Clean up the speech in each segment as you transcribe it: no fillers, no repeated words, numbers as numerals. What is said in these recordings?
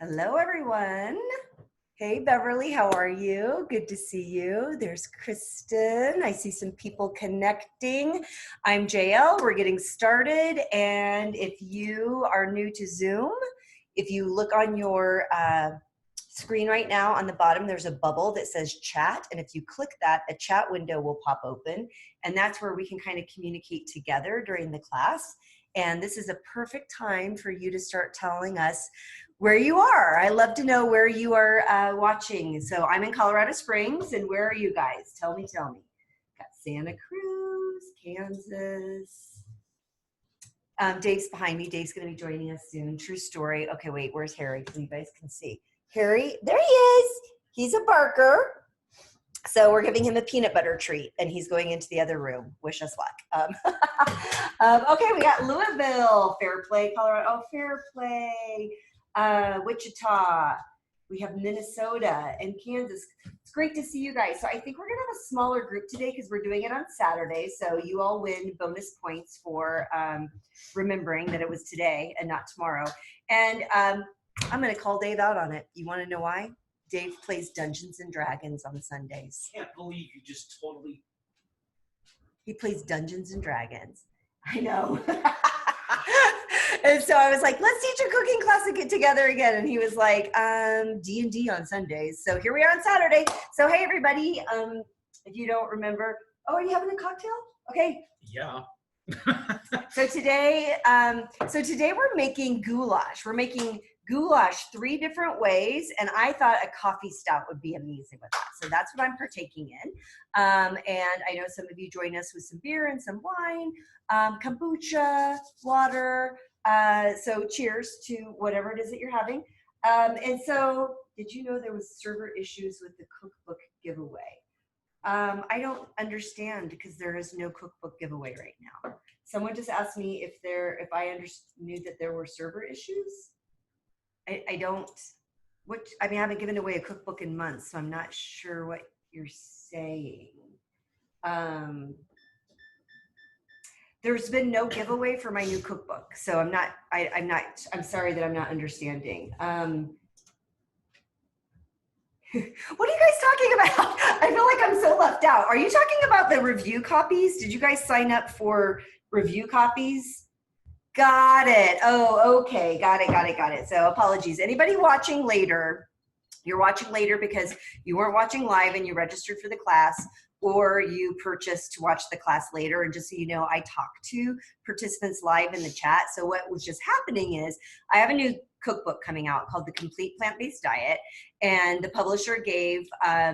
Hello, everyone. Hey, Beverly, how are you? Good to see you. There's Kristen. I see some people connecting. I'm JL. We're getting started. And if you are new to Zoom, if you look on your screen right now, on the bottom, there's a bubble that says chat. And if you click that, a chat window will pop open. And that's where we can kind of communicate together during the class. And this is a perfect time for you to start telling us where you are. I love to know where you are watching. So I'm in Colorado Springs, and where are you guys? Tell me. Got Santa Cruz, Kansas. Dave's behind me. Dave's going to be joining us soon. True story. Okay, wait, where's Harry? So you guys can see. Harry, there he is. He's a barker. So we're giving him a peanut butter treat, and he's going into the other room. Wish us luck. Okay, we got Louisville, Fairplay, Colorado. Oh, Fairplay. Wichita, we have Minnesota and Kansas. It's great to see you guys. So I think we're gonna have a smaller group today because we're doing it on Saturday. So you all win bonus points for remembering that it was today and not tomorrow. And I'm gonna call Dave out on it. You wanna know why? Dave plays Dungeons and Dragons on Sundays. I can't believe you just totally. He plays Dungeons and Dragons. I know. And so I was like, let's teach a cooking class and get together again. And he was like, D&D on Sundays. So here we are on Saturday. So hey, everybody, if you don't remember, oh, are you having a cocktail? Okay. Yeah. So today we're making goulash. We're making goulash 3 different ways. And I thought a coffee stout would be amazing with that. So that's what I'm partaking in. And I know some of you join us with some beer and some wine, kombucha, water. So cheers to whatever it is that you're having. And so did you know there was server issues with the cookbook giveaway? I don't understand because there is no cookbook giveaway right now. Someone just asked me if I knew that there were server issues. I haven't given away a cookbook in months, so I'm not sure what you're saying. There's been no giveaway for my new cookbook, so I'm sorry that I'm not understanding. What are you guys talking about? I feel like I'm so left out. Are you talking about the review copies? Did you guys sign up for review copies? Got it. Oh, okay. Got it. So apologies. Anybody watching later, you're watching later because you weren't watching live and you registered for the class, or you purchased to watch the class later. And just so you know, I talk to participants live in the chat. So what was just happening is I have a new cookbook coming out called The Complete Plant-Based Diet. And the publisher gave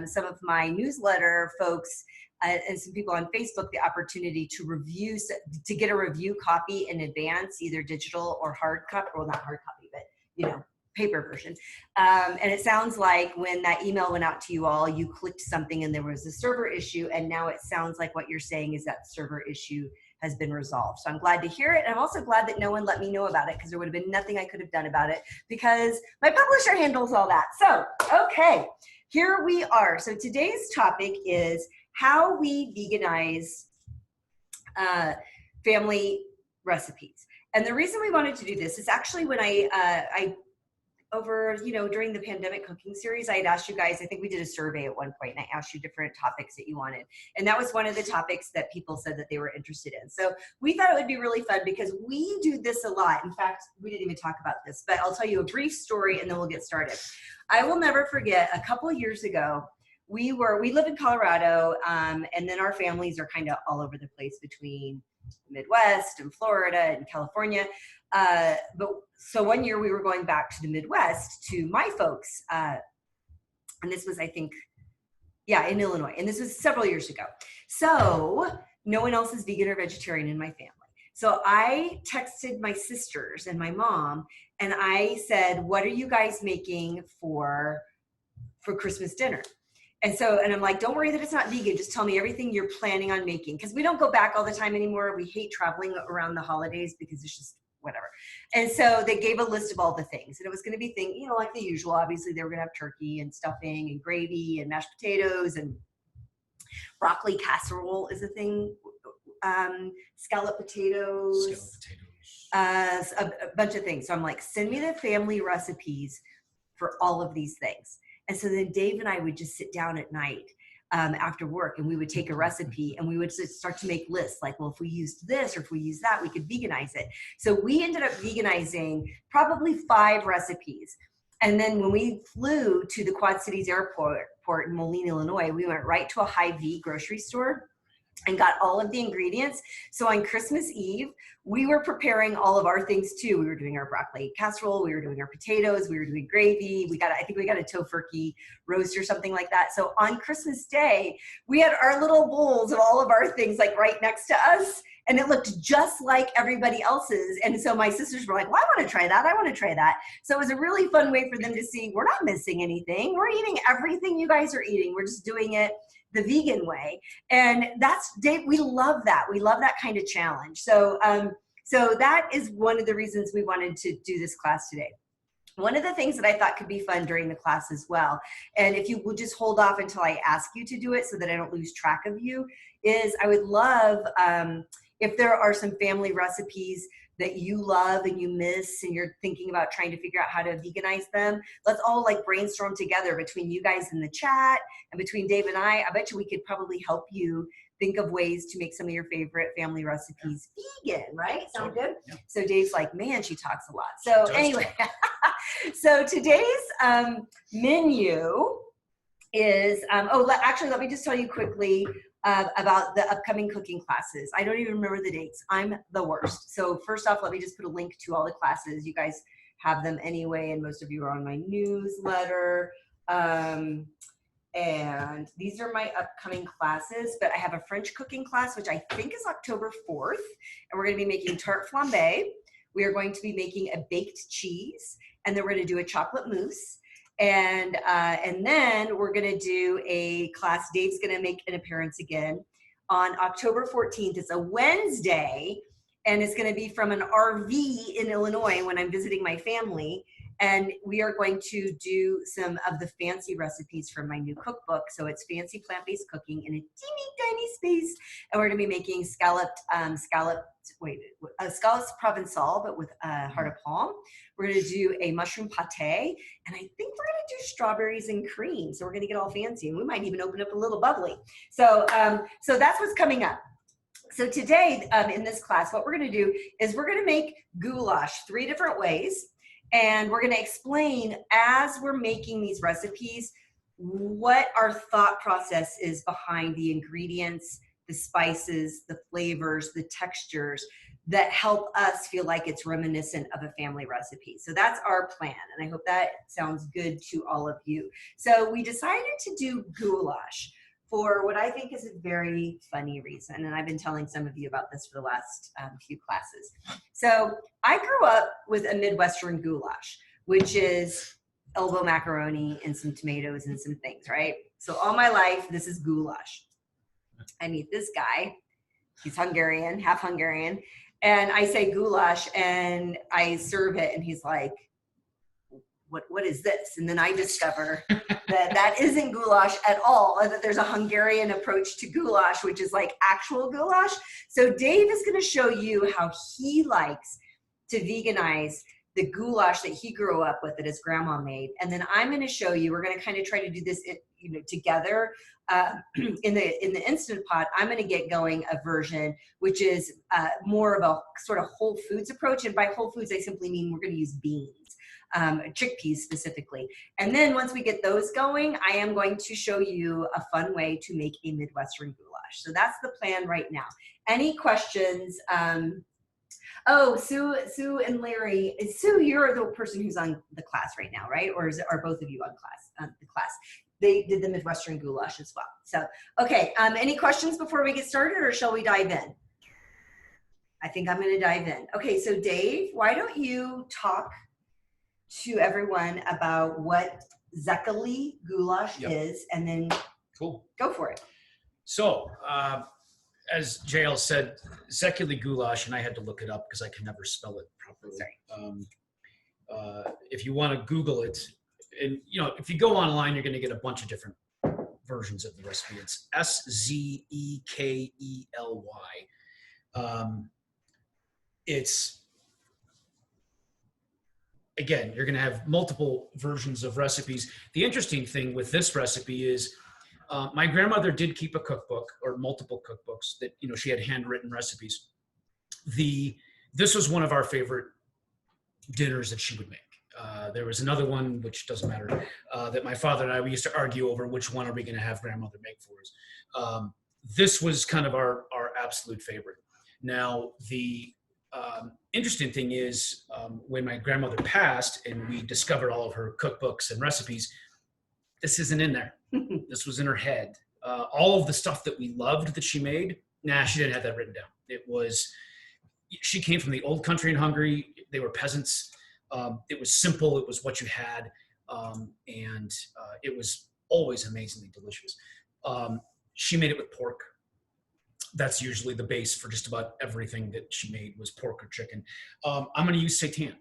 some of my newsletter folks and some people on Facebook the opportunity to get a review copy in advance, either digital or hard copy, well, not hard copy, but paper version. And it sounds like when that email went out to you all, you clicked something and there was a server issue. And now it sounds like what you're saying is that server issue has been resolved. So I'm glad to hear it. And I'm also glad that no one let me know about it, because there would have been nothing I could have done about it because my publisher handles all that. So, okay, here we are. So today's topic is how we veganize family recipes. And the reason we wanted to do this is actually when during the pandemic cooking series, I had asked you guys, I think we did a survey at one point, and I asked you different topics that you wanted. And that was one of the topics that people said that they were interested in. So we thought it would be really fun because we do this a lot. In fact, we didn't even talk about this, but I'll tell you a brief story and then we'll get started. I will never forget, a couple of years ago, we live in Colorado, and then our families are kind of all over the place between the Midwest and Florida and California. So one year we were going back to the Midwest to my folks, and this was, I think, in Illinois, and this was several years ago. So no one else is vegan or vegetarian in my family. So I texted my sisters and my mom, and I said, what are you guys making for Christmas dinner? And I'm like, don't worry that it's not vegan. Just tell me everything you're planning on making. Because we don't go back all the time anymore. We hate traveling around the holidays because it's just whatever. And so they gave a list of all the things. And it was going to be things, like the usual. Obviously, they were going to have turkey and stuffing and gravy and mashed potatoes and broccoli casserole is a thing. Scallop potatoes. A bunch of things. So I'm like, send me the family recipes for all of these things. And so then Dave and I would just sit down at night after work, and we would take a recipe and we would start to make lists like, well, if we used this or if we used that, we could veganize it. So we ended up veganizing probably 5 recipes. And then when we flew to the Quad Cities airport in Moline, Illinois, we went right to a Hy-Vee grocery store and got all of the ingredients. So on Christmas Eve, we were preparing all of our things too. We were doing our broccoli casserole, we were doing our potatoes, we were doing gravy. I think we got a tofurkey roast or something like that. So on Christmas Day, we had our little bowls of all of our things like right next to us, and it looked just like everybody else's. And so my sisters were like, well, I want to try that. I want to try that. So it was a really fun way for them to see, we're not missing anything. We're eating everything you guys are eating. We're just doing it the vegan way. And that's, Dave, we love that. We love that kind of challenge. So, so that is one of the reasons we wanted to do this class today. One of the things that I thought could be fun during the class as well, and if you will just hold off until I ask you to do it so that I don't lose track of you, is I would love if there are some family recipes that you love and you miss and you're thinking about trying to figure out how to veganize them, let's all like brainstorm together between you guys in the chat and between Dave and I bet you we could probably help you think of ways to make some of your favorite family recipes vegan, right? Sound good? Yeah. So Dave's like, man, she talks a lot. So anyway, so today's menu is, actually, let me just tell you quickly about the upcoming cooking classes. I don't even remember the dates. I'm the worst. So first off, let me just put a link to all the classes. You guys have them anyway, and most of you are on my newsletter. And these are my upcoming classes, but I have a French cooking class, which I think is October 4th, and we're gonna be making tarte flambe. We are going to be making a baked cheese, and then we're gonna do a chocolate mousse. And then we're gonna do a class, Dave's gonna make an appearance again on October 14th. It's a Wednesday, and it's gonna be from an RV in Illinois when I'm visiting my family. And we are going to do some of the fancy recipes from my new cookbook. So it's fancy plant-based cooking in a teeny tiny space. And we're gonna be making scallops Provençal, but with heart of palm. We're gonna do a mushroom pate. And I think we're gonna do strawberries and cream. So we're gonna get all fancy, and we might even open up a little bubbly. So, so that's what's coming up. So today in this class, what we're gonna do is we're gonna make goulash 3 different ways. And we're gonna explain, as we're making these recipes, what our thought process is behind the ingredients, the spices, the flavors, the textures that help us feel like it's reminiscent of a family recipe. So that's our plan, and I hope that sounds good to all of you. So we decided to do goulash for what I think is a very funny reason. And I've been telling some of you about this for the last few classes. So I grew up with a Midwestern goulash, which is elbow macaroni and some tomatoes and some things, right? So all my life, this is goulash. I meet this guy, he's Hungarian, half Hungarian. And I say goulash and I serve it and he's like, what is this? And then I discover that isn't goulash at all, that there's a Hungarian approach to goulash, which is like actual goulash. So Dave is gonna show you how he likes to veganize the goulash that he grew up with that his grandma made. And then I'm gonna show you, we're gonna kind of try to do this together. In the Instant Pot, I'm gonna get going a version which is more of a sort of whole foods approach. And by whole foods, I simply mean we're gonna use beans. Chickpeas specifically. And then once we get those going, I am going to show you a fun way to make a Midwestern goulash. So that's the plan right now. Any questions? Oh, Sue and Larry. Sue, you're the person who's on the class right now, right? Or are both of you on the class? They did the Midwestern goulash as well. So, okay, any questions before we get started, or shall we dive in? I think I'm gonna dive in. Okay, so Dave, why don't you talk to everyone about what Székely goulash is, and then go for it. So, as JL said, Székely goulash, and I had to look it up because I can never spell it properly. If you want to Google it, and if you go online, you're going to get a bunch of different versions of the recipe. It's Székely. It's again, you're going to have multiple versions of recipes. The interesting thing with this recipe is my grandmother did keep a cookbook or multiple cookbooks that, you know, she had handwritten recipes. This was one of our favorite dinners that she would make. There was another one, which doesn't matter, that my father and I, we used to argue over which one are we going to have grandmother make for us. This was kind of our absolute favorite. Now, the interesting thing is when my grandmother passed and we discovered all of her cookbooks and recipes, this isn't in there. This was in her head. All of the stuff that we loved that she made, she didn't have that written down. She came from the old country in Hungary. They were peasants. It was simple. It was what you had. And it was always amazingly delicious. She made it with pork. That's usually the base for just about everything that she made was pork or chicken. I'm going to use seitan.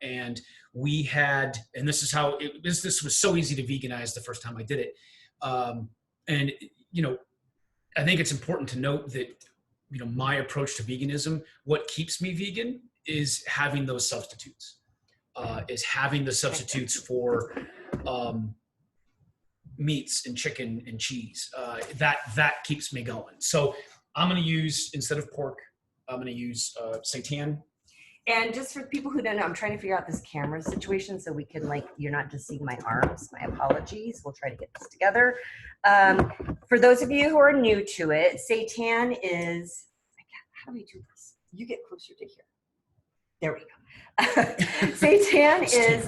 And we had, and this is how this was so easy to veganize the first time I did it. And, you know, I think it's important to note that, you know, my approach to veganism, what keeps me vegan is having those substitutes, for meats and chicken and cheese. That keeps me going. So I'm going to use, instead of pork, I'm going to use seitan. And just for people who don't know, I'm trying to figure out this camera situation so we can, like, you're not just seeing my arms. My apologies. We'll try to get this together. For those of you who are new to it, seitan is, how do we do this? You get closer to here. There we go. Seitan is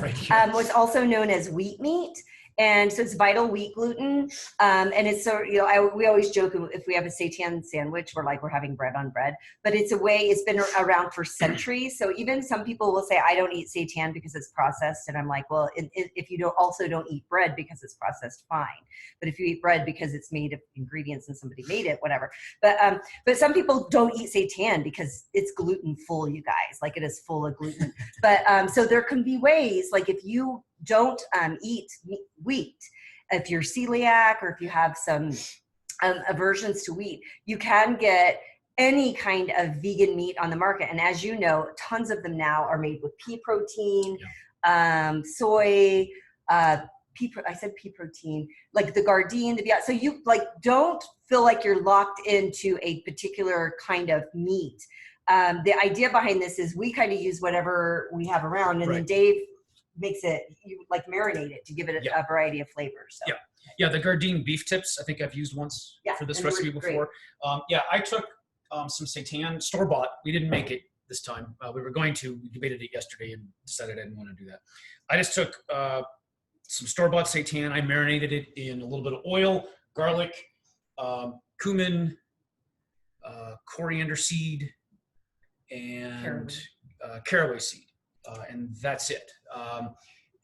what's also known as wheat meat. And so it's vital wheat gluten. And it's so, you know, we always joke if we have a seitan sandwich, we're like, we're having bread on bread. But it's a way, it's been around for centuries. So even some people will say, I don't eat seitan because it's processed. And I'm like, well, if you also don't eat bread because it's processed, fine. But if you eat bread because it's made of ingredients and somebody made it, whatever. But some people don't eat seitan because it's gluten full, you guys. Like, it is full of gluten. But so there can be ways, like if you don't eat wheat, if you're celiac or if you have some aversions to wheat, you can get any kind of vegan meat on the market. And as you know, tons of them now are made with pea protein, soy, I said pea protein, like the Gardein, the Beyond. So you like don't feel like you're locked into a particular kind of meat. The idea behind this is we kind of use whatever we have around, and then Dave makes it, you like marinate it to give it a variety of flavors. So. Yeah, the Gardein beef tips, I think I've used once for this recipe before. I took some seitan, store-bought. We didn't make it this time. We were going to, we debated it yesterday and decided I didn't want to do that. I just took some store-bought seitan. I marinated it in a little bit of oil, garlic, cumin, coriander seed, and caraway seed. And that's it.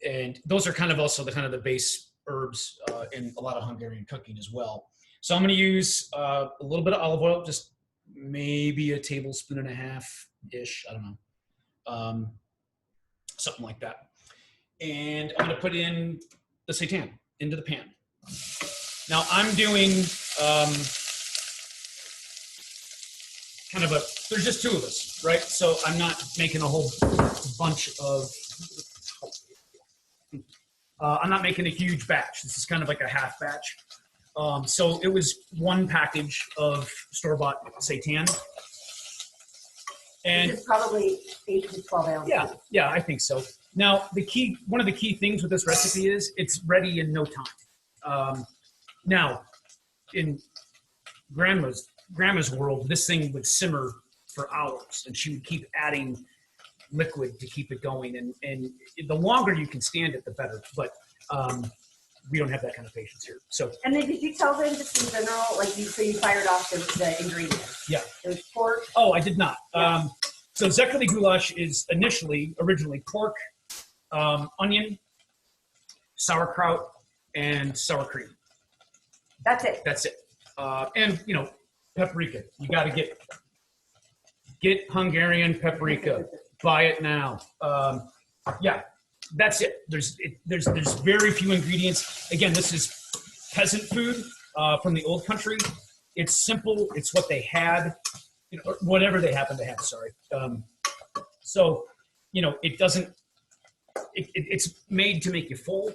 And those are kind of also the base herbs in a lot of Hungarian cooking as well. So I'm going to use a little bit of olive oil, just maybe a tablespoon and a half-ish. I don't know. Something like that. And I'm going to put in the seitan into the pan. Now I'm doing there's just two of us, right? So I'm not making a whole bunch of, I'm not making a huge batch. This is kind of like a half batch. So it was one package of store-bought seitan. And this is probably 8 to 12 ounces. Yeah, I think so. Now, one of the key things with this recipe is it's ready in no time. Now, in grandma's world, this thing would simmer for hours, and she would keep adding liquid to keep it going. And the longer you can stand it, the better. But we don't have that kind of patience here. So. And then did you tell them just in general, like you fired off the ingredients? Yeah. It was pork. Oh, I did not. Yeah. So Székely goulash is originally pork, onion, sauerkraut, and sour cream. That's it. That's it. And paprika. You got to get Hungarian paprika. Buy it now. That's it. There's very few ingredients. Again, this is peasant food from the old country. It's simple. It's what they had, whatever they happen to have. Sorry. So, it doesn't it's made to make you full.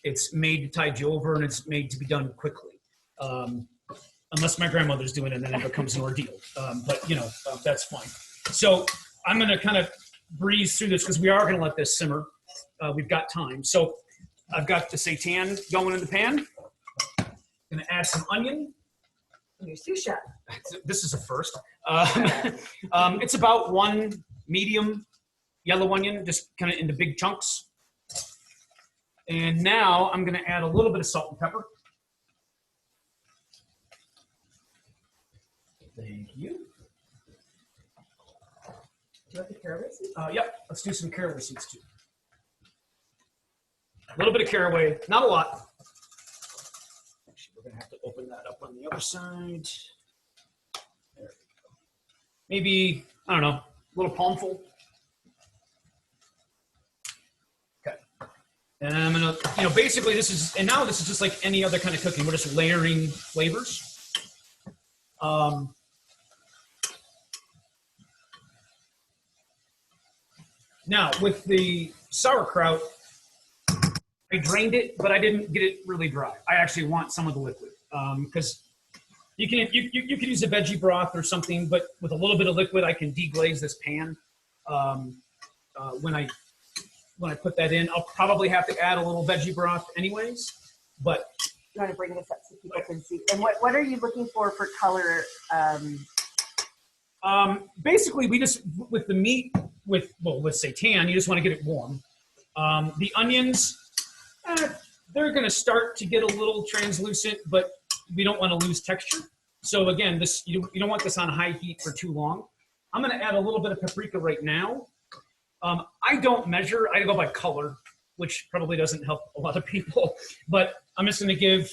It's made to tide you over, and it's made to be done quickly. Unless my grandmother's doing it, and then it becomes an ordeal. But that's fine. So I'm going to kind of breeze through this because we are going to let this simmer. We've got time. So I've got the seitan going in the pan. Going to add some onion. You're sous chef. This is a first. It's about one medium yellow onion, just kind of into big chunks. And now I'm going to add a little bit of salt and pepper. Thank you. Do you want the caraway seeds? Yep, let's do some caraway seeds too. A little bit of caraway, not a lot. Actually, we're going to have to open that up on the other side. There we go. Maybe, I don't know, a little palmful. Okay. And I'm going to, basically this is just like any other kind of cooking. We're just layering flavors. Now, with the sauerkraut, I drained it, but I didn't get it really dry. I actually want some of the liquid because you can use a veggie broth or something, but with a little bit of liquid, I can deglaze this pan. When I put that in, I'll probably have to add a little veggie broth anyways. But you want to bring this up so people can see? And what are you looking for color? Basically, we just with the meat. With seitan, you just want to get it warm. The onions, they're going to start to get a little translucent, but we don't want to lose texture. So again, you don't want this on high heat for too long. I'm going to add a little bit of paprika right now. I don't measure. I go by color, which probably doesn't help a lot of people. But I'm just going to give,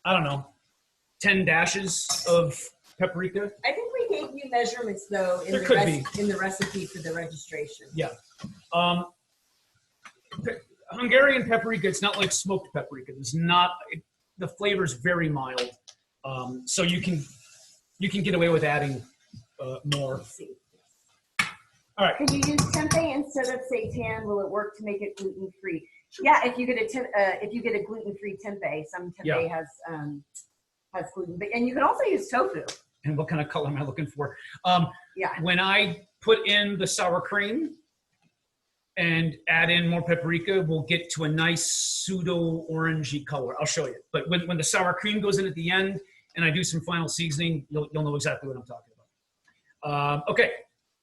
I don't know, 10 dashes of paprika. I think we gave you measurements though in the recipe for the registration. Yeah. Hungarian paprika, it's not like smoked paprika. The flavor is very mild. So you can get away with adding more. All right. Could you use tempeh instead of seitan? Will it work to make it gluten-free? Yeah, if you get a gluten-free tempeh, some tempeh has gluten, and you can also use tofu. And what kind of color am I looking for? Yeah. When I put in the sour cream and add in more paprika, we'll get to a nice pseudo-orangey color. I'll show you. But when the sour cream goes in at the end and I do some final seasoning, you'll know exactly what I'm talking about. Okay,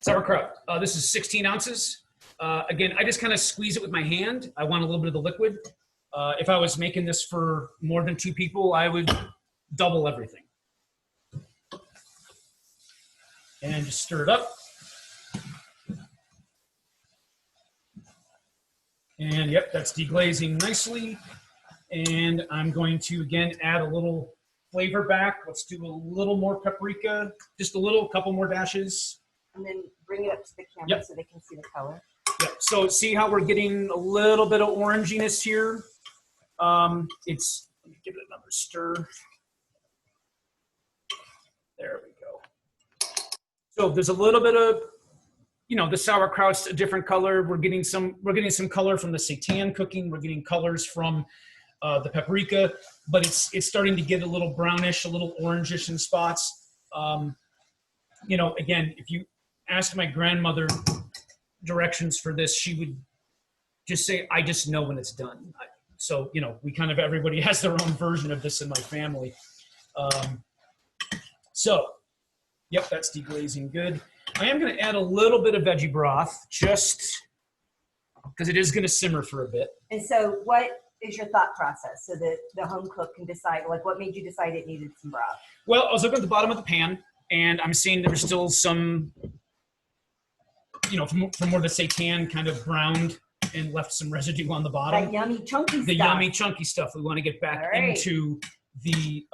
sauerkraut. This is 16 ounces. Again, I just kind of squeeze it with my hand. I want a little bit of the liquid. If I was making this for more than 2 people, I would double everything. And just stir it up. And yep, that's deglazing nicely. And I'm going to, again, add a little flavor back. Let's do a little more paprika, just a couple more dashes. And then bring it up to the camera so they can see the color. Yep, so see how we're getting a little bit of oranginess here? Let me give it another stir. There we go. So there's a little bit of, the sauerkraut's a different color. We're getting some color from the seitan cooking. We're getting colors from the paprika, but it's starting to get a little brownish, a little orangish in spots. Again, if you ask my grandmother directions for this, she would just say, I just know when it's done. So, everybody has their own version of this in my family. Yep, that's deglazing good. I am going to add a little bit of veggie broth just because it is going to simmer for a bit. And so what is your thought process so that the home cook can decide, what made you decide it needed some broth? Well, I was looking at the bottom of the pan and I'm seeing there's still some, from where the seitan kind of browned and left some residue on the bottom. That yummy chunky stuff. The yummy chunky stuff we want to get back into the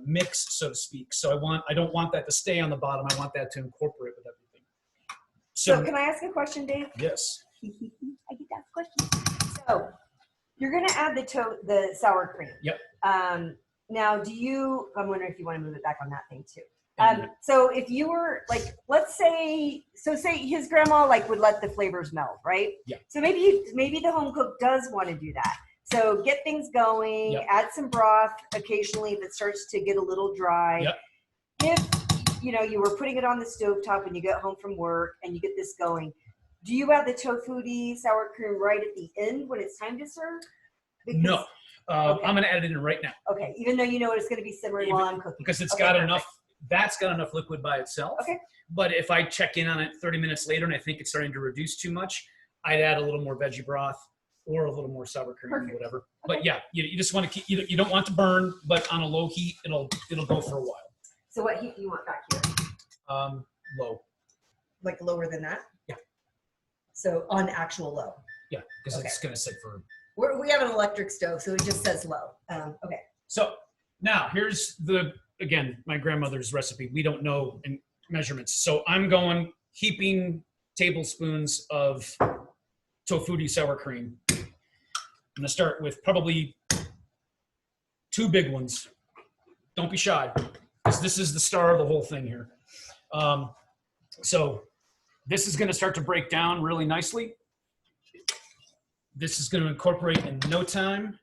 mix, so to speak. So I don't want that to stay on the bottom. I want that to incorporate with everything. So can I ask a question, Dave? Yes. I get that question. So you're going to add the sour cream. Yep. Now, I'm wondering if you want to move it back on that thing too. So if you were let's say so say his grandma like would let the flavors melt, right? Yeah. So maybe the home cook does want to do that. So get things going, Yep. add some broth occasionally if it starts to get a little dry. Yep. If you were putting it on the stovetop when you get home from work and you get this going, do you add the tofu sour cream right at the end when it's time to serve? No. Okay. I'm going to add it in right now. Okay, even though you know it's going to be simmering while I'm cooking. Because it's Okay, got perfect. enough, that's got enough liquid by itself. Okay. But if I check in on it 30 minutes later and I think it's starting to reduce too much, I'd add a little more veggie broth or a little more sour cream, Perfect. whatever. Okay. But yeah, you just want to keep, you don't want to burn, but on a low heat, it'll go for a while. So what heat do you want back here? Low. Like lower than that? Yeah. So on actual low. Yeah, because Okay. it's going to sit for. We have an electric stove, so it just says low. Okay. So now here's again, my grandmother's recipe. We don't know in measurements. So I'm going heaping tablespoons of tofu sour cream. I'm going to start with probably 2 big ones. Don't be shy, because this is the star of the whole thing here. So this is going to start to break down really nicely. This is going to incorporate in no time.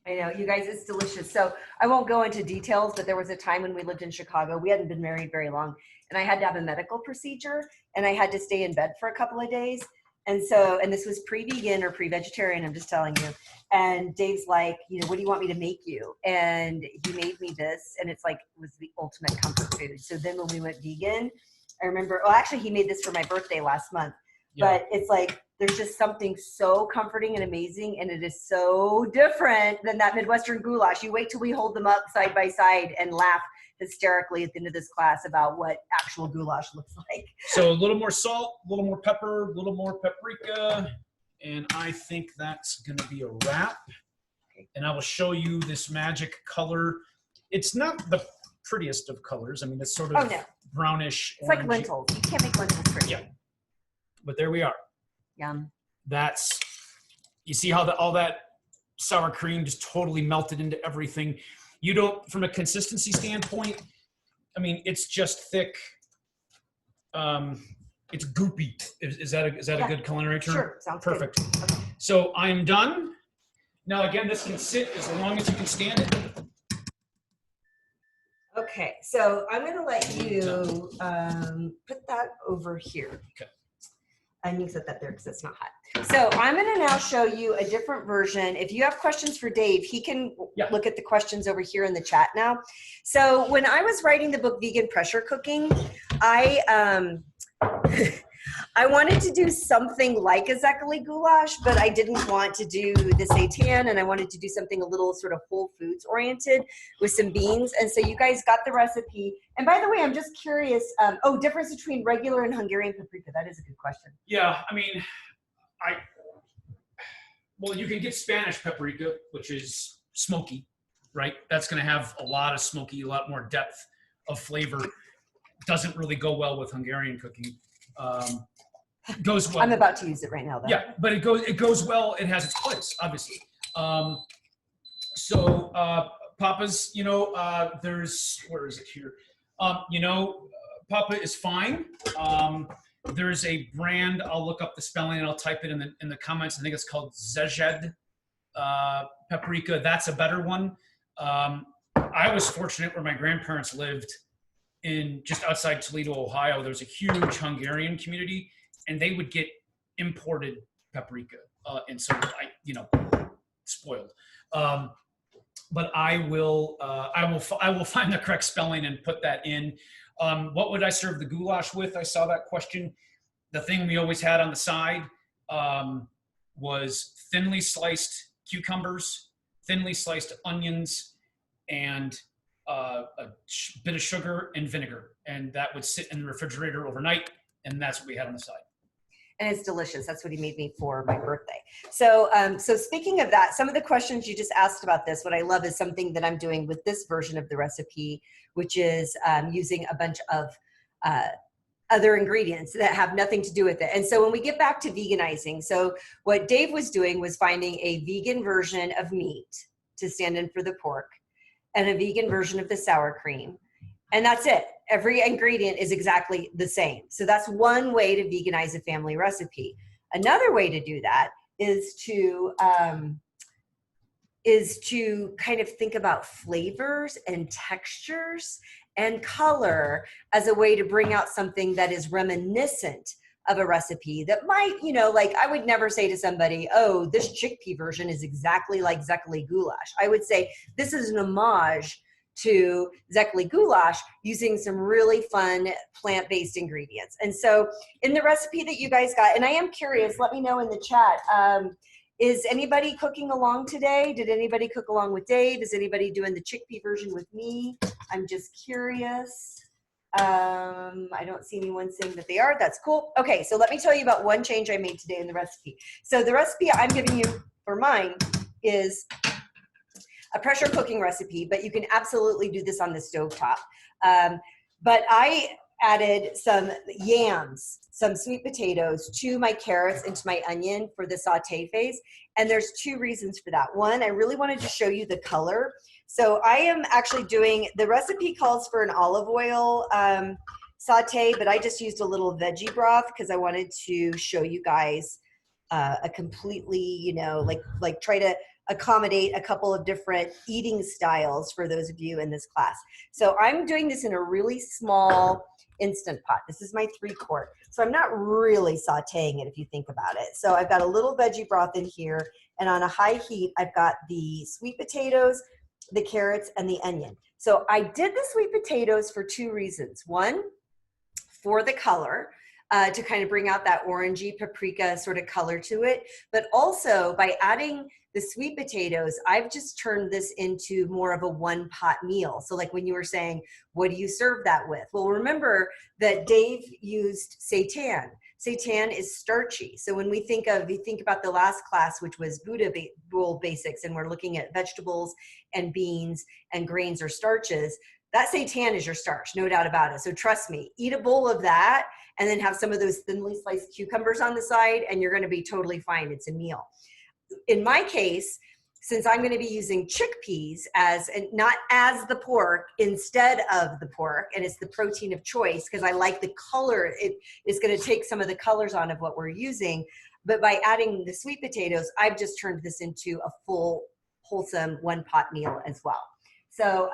I know, you guys, it's delicious. So I won't go into details, but there was a time when we lived in Chicago. We hadn't been married very long, and I had to have a medical procedure, and I had to stay in bed for a couple of days. And this was pre-vegan or pre-vegetarian, I'm just telling you. And Dave's like, what do you want me to make you? And he made me this, and it was the ultimate comfort food. So then when we went vegan, I remember, actually he made this for my birthday last month, Yeah. but it's like, there's just something so comforting and amazing, and it is so different than that Midwestern goulash. You wait till we hold them up side by side and laugh hysterically at the end of this class about what actual goulash looks like. So a little more salt, a little more pepper, a little more paprika, and I think that's going to be a wrap. Okay. And I will show you this magic color. It's not the prettiest of colors. I mean, it's sort of brownish. It's like lentils. You can't make lentils pretty. Yeah. But there we are. Yum. You see how all that sour cream just totally melted into everything. You don't, from a consistency standpoint, I mean, it's just thick. It's goopy. Is that a good culinary term? Sure, sounds perfect. Good. Okay. So I am done. Now again, this can sit as long as you can stand it. Okay, so I'm going to let you put that over here. Okay. And you can set that there because it's not hot. So I'm going to now show you a different version. If you have questions for Dave, he can look at the questions over here in the chat now. So when I was writing the book Vegan Pressure Cooking, I wanted to do something like a Székely goulash, but I didn't want to do the seitan, and I wanted to do something a little sort of whole foods oriented with some beans. And so you guys got the recipe. And by the way, I'm just curious, difference between regular and Hungarian paprika. That is a good question. Yeah, I mean, you can get Spanish paprika, which is smoky, right? That's going to have a lot of smoky, a lot more depth of flavor. Doesn't really go well with Hungarian cooking. Goes well. I'm about to use it right now, though. Yeah, but it goes well. It has its place, obviously. Papa's, where is it here? Papa is fine. There's a brand, I'll look up the spelling and I'll type it in the comments. I think it's called Székely paprika. That's a better one. I was fortunate where my grandparents lived in just outside Toledo, Ohio. There's a huge Hungarian community, and they would get imported paprika. And so spoiled. But I will find the correct spelling and put that in. What would I serve the goulash with? I saw that question. The thing we always had on the side was thinly sliced cucumbers, thinly sliced onions, and a bit of sugar and vinegar. And that would sit in the refrigerator overnight. And that's what we had on the side. And it's delicious. That's what he made me for my birthday. So, speaking of that, some of the questions you just asked about this, what I love is something that I'm doing with this version of the recipe, which is using a bunch of other ingredients that have nothing to do with it. And so when we get back to veganizing, so what Dave was doing was finding a vegan version of meat to stand in for the pork. and a vegan version of the sour cream. And that's it. Every ingredient is exactly the same. So that's one way to veganize a family recipe. Another way to do that is to kind of think about flavors and textures and color as a way to bring out something that is reminiscent of a recipe that might, like I would never say to somebody, oh, this chickpea version is exactly like Székely goulash. I would say this is an homage to Székely goulash using some really fun plant-based ingredients. And so in the recipe that you guys got, and I am curious, let me know in the chat, is anybody cooking along today? Did anybody cook along with Dave? Is anybody doing the chickpea version with me? I'm just curious. I don't see anyone saying that they are. That's cool. Okay, so let me tell you about one change I made today in the recipe. So the recipe I'm giving you for mine is a pressure cooking recipe, but you can absolutely do this on the stovetop. But I added some yams, some sweet potatoes to my carrots and to my onion for the saute phase. And there's two reasons for that. One, I really wanted to show you the color. So I am actually doing, the recipe calls for an olive oil saute, but I just used a little veggie broth because I wanted to show you guys a completely, like try to accommodate a couple of different eating styles for those of you in this class. So I'm doing this in a really small Instant Pot. This is my 3-quart. So I'm not really sauteing it if you think about it. So I've got a little veggie broth in here, and on a high heat, I've got the sweet potatoes, the carrots, and the onion. So I did the sweet potatoes for 2 reasons. One, for the color, to kind of bring out that orangey paprika sort of color to it. But also by adding the sweet potatoes, I've just turned this into more of a 1-pot meal. So like when you were saying, what do you serve that with? Well, remember that Dave used seitan. Seitan is starchy. So when we think about the last class, which was Buddha bowl basics, and we're looking at vegetables and beans and grains or starches, that seitan is your starch, no doubt about it. So trust me, eat a bowl of that and then have some of those thinly sliced cucumbers on the side, and you're going to be totally fine. It's a meal. In my case, since I'm going to be using chickpeas and not as the pork, instead of the pork, and it's the protein of choice because I like the color, it is going to take some of the colors on of what we're using. But by adding the sweet potatoes, I've just turned this into a full, wholesome 1-pot meal as well. So,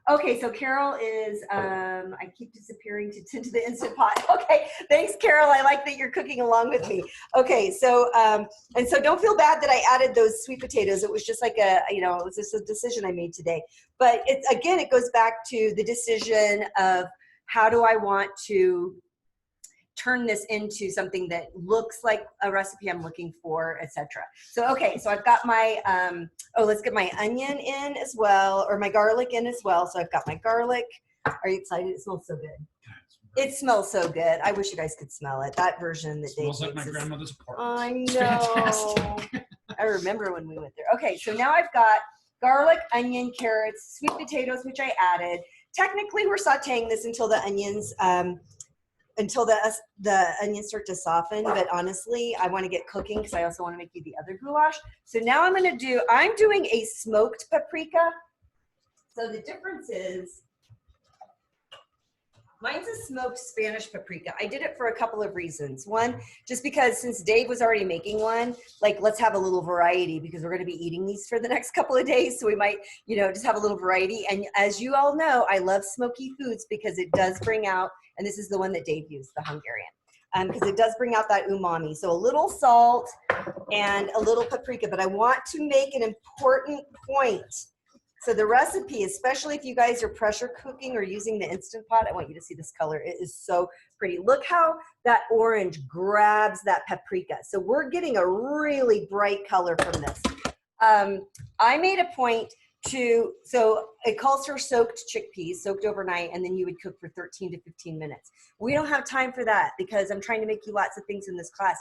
okay, so Carol is, I keep disappearing to the Instant Pot. Okay, thanks, Carol. I like that you're cooking along with me. Okay, so, and so don't feel bad that I added those sweet potatoes. It was just like it was just a decision I made today. But again, it goes back to the decision of how do I want to turn this into something that looks like a recipe I'm looking for, etc. So, okay, so I've got my, let's get my onion in as well, or my garlic in as well. So I've got my garlic. Are you excited? It smells so good. It smells so good. I wish you guys could smell it. That version that Dave smells like my grandmother's apartment. I It's know. fantastic. I remember when we went there. Okay, so now I've got garlic, onion, carrots, sweet potatoes, which I added. Technically, we're sauteing this until the onions, the onions start to soften, but honestly, I want to get cooking because I also want to make you the other goulash. So now I'm doing a smoked paprika. So the difference is, mine's a smoked Spanish paprika. I did it for a couple of reasons. One, just because since Dave was already making one, like let's have a little variety because we're going to be eating these for the next couple of days. So we might, just have a little variety. And as you all know, I love smoky foods because it does bring out, and this is the one that Dave used, the Hungarian, because it does bring out that umami. So a little salt and a little paprika, but I want to make an important point. So the recipe, especially if you guys are pressure cooking or using the Instant Pot, I want you to see this color. It is so pretty. Look how that orange grabs that paprika. So we're getting a really bright color from this. I made a point so it calls for soaked chickpeas, soaked overnight, and then you would cook for 13 to 15 minutes. We don't have time for that because I'm trying to make you lots of things in this class.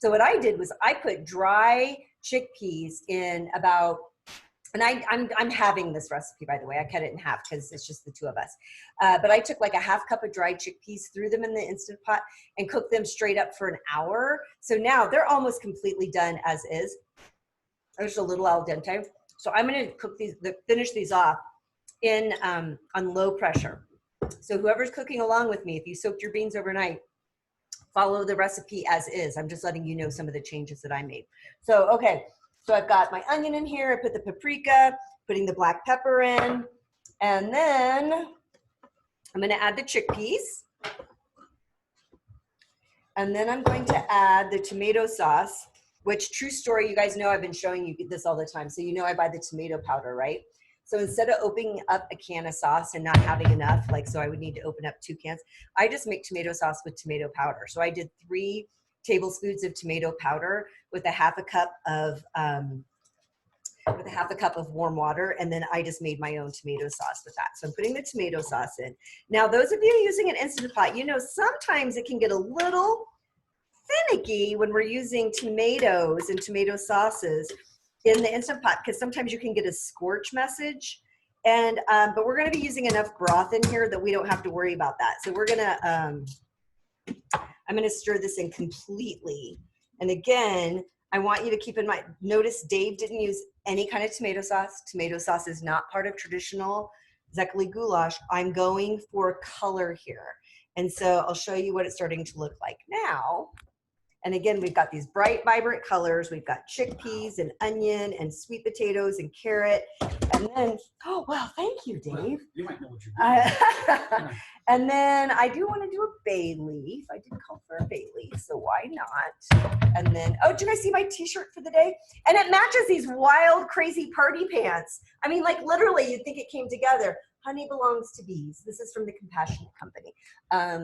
So what I did was I put dry chickpeas in about, and I'm having this recipe, by the way. I cut it in half because it's just the two of us. But I took like a half cup of dried chickpeas, threw them in the Instant Pot, and cooked them straight up for an hour. So now they're almost completely done as is. There's a little al dente. So I'm going to finish these off on low pressure. So whoever's cooking along with me, if you soaked your beans overnight, follow the recipe as is. I'm just letting you know some of the changes that I made. So, okay, so I've got my onion in here. I put the paprika, putting the black pepper in, and then I'm gonna add the chickpeas. And then I'm going to add the tomato sauce, which, true story, you guys know I've been showing you this all the time. So you know I buy the tomato powder, right? So instead of opening up a can of sauce and not having enough, like, so I would need to open up 2 cans, I just make tomato sauce with tomato powder. So I did 3 tablespoons of tomato powder with a half a cup of warm water, and then I just made my own tomato sauce with that. So I'm putting the tomato sauce in. Now, those of you using an Instant Pot, you know sometimes it can get a little finicky when we're using tomatoes and tomato sauces in the Instant Pot, because sometimes you can get a scorch message. And but we're going to be using enough broth in here that we don't have to worry about that. So we're going to I'm going to stir this in completely. And again, I want you to keep in mind, notice Dave didn't use any kind of tomato sauce. Tomato sauce is not part of traditional Székely goulash. I'm going for color here. And so I'll show you what it's starting to look like now. And again, we've got these bright, vibrant colors. We've got chickpeas and onion and sweet potatoes and carrot. And then, oh, wow, thank you, Dave. Well, you might know what you're doing. And then I do want to do a bay leaf. I did call for a bay leaf, so why not? And then, oh, did I see my t-shirt for the day? And it matches these wild, crazy party pants. I mean, like literally, you'd think it came together. Honey belongs to bees. This is from the Compassionate Company.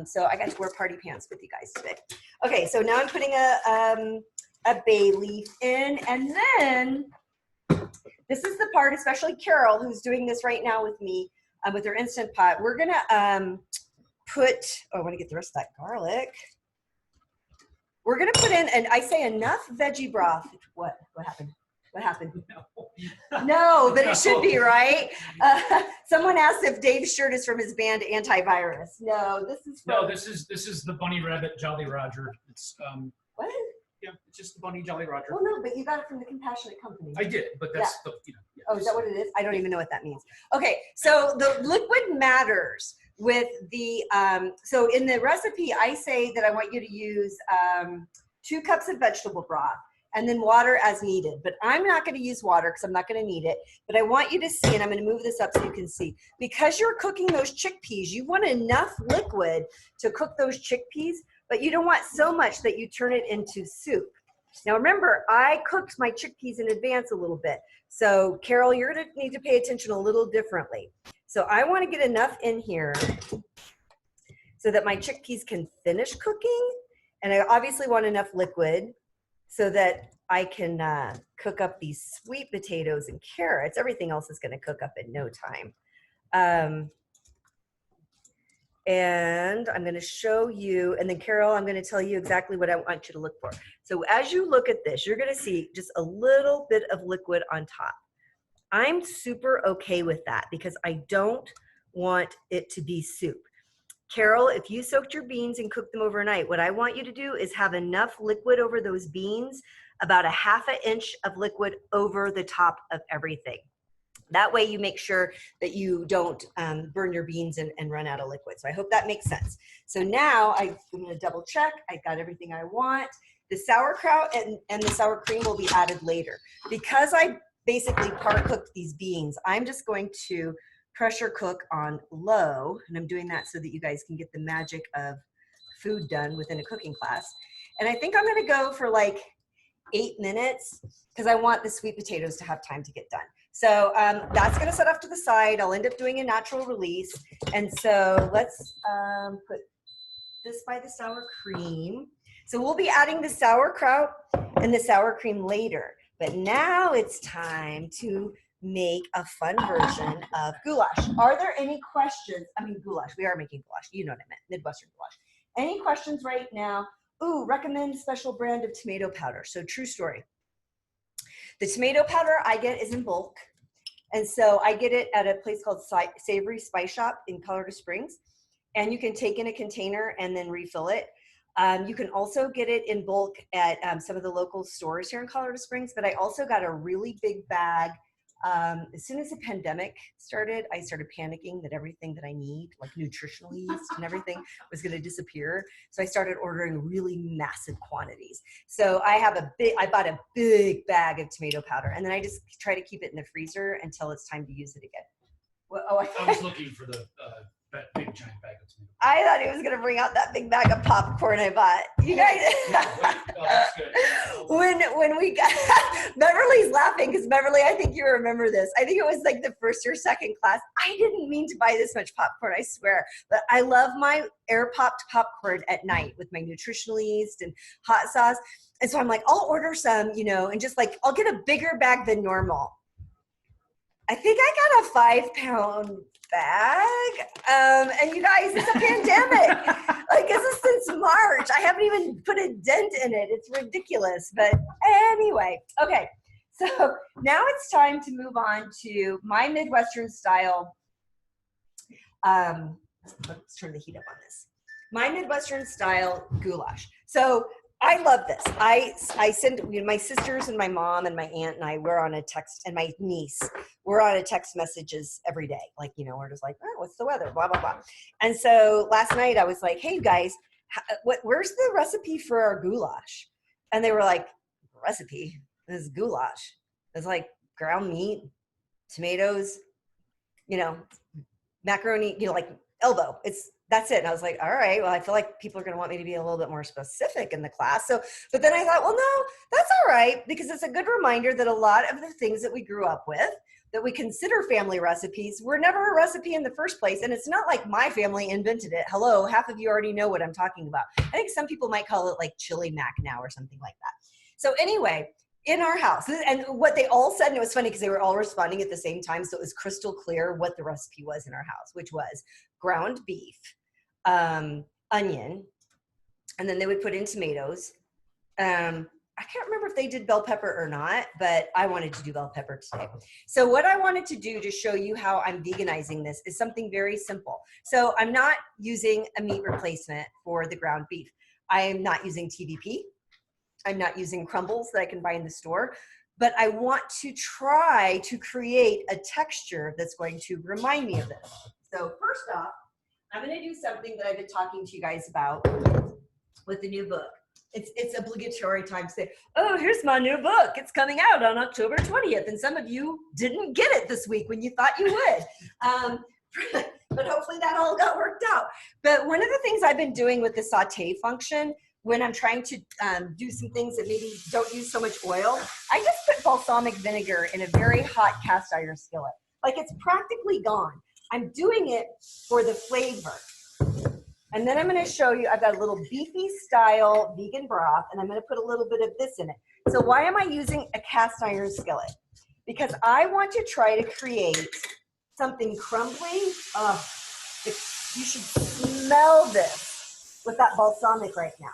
So I got to wear party pants with you guys today. Okay, so now I'm putting a bay leaf in, and then this is the part, especially Carol, who's doing this right now with me with her Instant Pot. We're gonna put, oh, I want to get the rest of that garlic. We're gonna put in, and I say enough veggie broth. What happened? What happened? No, but it should be, right? Someone asked if Dave's shirt is from his band Antivirus. No, this is from... No, this is the Bunny Rabbit Jolly Roger. It's What? Yeah, it's just the Bunny Jolly Roger. Well, no, but you got it from the Compassionate Company. I did, but that's the, you know. Yeah, oh, is that what it is? I don't even know what that means. Okay, so the liquid matters with the, so in the recipe, I say that I want you to use 2 cups of vegetable broth and then water as needed. But I'm not going to use water because I'm not going to need it. But I want you to see, and I'm going to move this up so you can see, because you're cooking those chickpeas, you want enough liquid to cook those chickpeas, but you don't want so much that you turn it into soup. Now remember, I cooked my chickpeas in advance a little bit. So Carol, you're going to need to pay attention a little differently. So I want to get enough in here so that my chickpeas can finish cooking. And I obviously want enough liquid so that I can cook up these sweet potatoes and carrots. Everything else is going to cook up in no time. And I'm going to show you, and then Carol, I'm going to tell you exactly what I want you to look for. So as you look at this, you're going to see just a little bit of liquid on top. I'm super okay with that because I don't want it to be soup. Carol, if you soaked your beans and cooked them overnight, what I want you to do is have enough liquid over those beans, about a ½ inch of liquid over the top of everything. That way you make sure that you don't burn your beans and run out of liquid. So I hope that makes sense. So now I'm going to double check. I got everything I want. The sauerkraut and the sour cream will be added later. Because I basically par cooked these beans, I'm just going to pressure cook on low. And I'm doing that so that you guys can get the magic of food done within a cooking class. And I think I'm going to go for like 8 minutes because I want the sweet potatoes to have time to get done. So that's going to set off to the side. I'll end up doing a natural release. And so let's put this by the sour cream. So we'll be adding the sauerkraut and the sour cream later. But now it's time to make a fun version of goulash. Are there any questions? I mean, goulash. We are making goulash. You know what I meant. Midwestern goulash. Any questions right now? Ooh, recommend special brand of tomato powder. So true story. The tomato powder I get is in bulk. And so I get it at a place called Savory Spice Shop in Colorado Springs. And you can take in a container and then refill it. You can also get it in bulk at some of the local stores here in Colorado Springs. But I also got a really big bag As soon as the pandemic started, I started panicking that everything that I need, like nutritional yeast and everything, was going to disappear. So I started ordering really massive quantities. So I bought a big bag of tomato powder, and then I just try to keep it in the freezer until it's time to use it again. Well, I was looking for the big giant bag of tomato. I thought he was going to bring out that big bag of popcorn I bought. You guys, That's good. when we got, Beverly's laughing because Beverly, I think you remember this. I think it was like the first or second class. I didn't mean to buy this much popcorn, I swear. But I love my air popped popcorn at night with my nutritional yeast and hot sauce. And so I'm like, I'll order some, and just like, I'll get a bigger bag than normal. I think I got a 5-pound bag. And you guys, it's a pandemic. Like, this is since March. I haven't even put a dent in it. It's ridiculous. But anyway, okay. So now it's time to move on to my Midwestern style. Let's turn the heat up on this. My Midwestern style goulash. So I love this. I send my sisters and my mom and my aunt and I, we're on a text, and my niece, we're on a text messages every day. Like, we're just like, oh, what's the weather? Blah, blah, blah. And so last night I was like, hey guys, where's the recipe for our goulash? And they were like, recipe? This is goulash. It's like ground meat, tomatoes, macaroni, like elbow. That's it. And I was like, all right, well, I feel like people are going to want me to be a little bit more specific in the class. So, but then I thought, well, no, that's all right, because it's a good reminder that a lot of the things that we grew up with, that we consider family recipes, were never a recipe in the first place. And it's not like my family invented it. Hello, half of you already know what I'm talking about. I think some people might call it like chili mac now or something like that. So anyway, in our house, and what they all said, and it was funny because they were all responding at the same time, so it was crystal clear what the recipe was in our house, which was ground beef, onion, and then they would put in tomatoes. I can't remember if they did bell pepper or not, but I wanted to do bell pepper today. So what I wanted to do to show you how I'm veganizing this is something very simple. So I'm not using a meat replacement for the ground beef. I am not using TVP. I'm not using crumbles that I can buy in the store, but I want to try to create a texture that's going to remind me of this. So first off, I'm going to do something that I've been talking to you guys about with the new book. It's obligatory time to say, oh, here's my new book. It's coming out on October 20th. And some of you didn't get it this week when you thought you would. But hopefully that all got worked out. But one of the things I've been doing with the saute function, when I'm trying to do some things that maybe don't use so much oil, I just put balsamic vinegar in a very hot cast iron skillet. Like, it's practically gone. I'm doing it for the flavor. And then I'm going to show you, I've got a little beefy style vegan broth, and I'm going to put a little bit of this in it. So why am I using a cast iron skillet? Because I want to try to create something crumbly. You should smell this with that balsamic right now.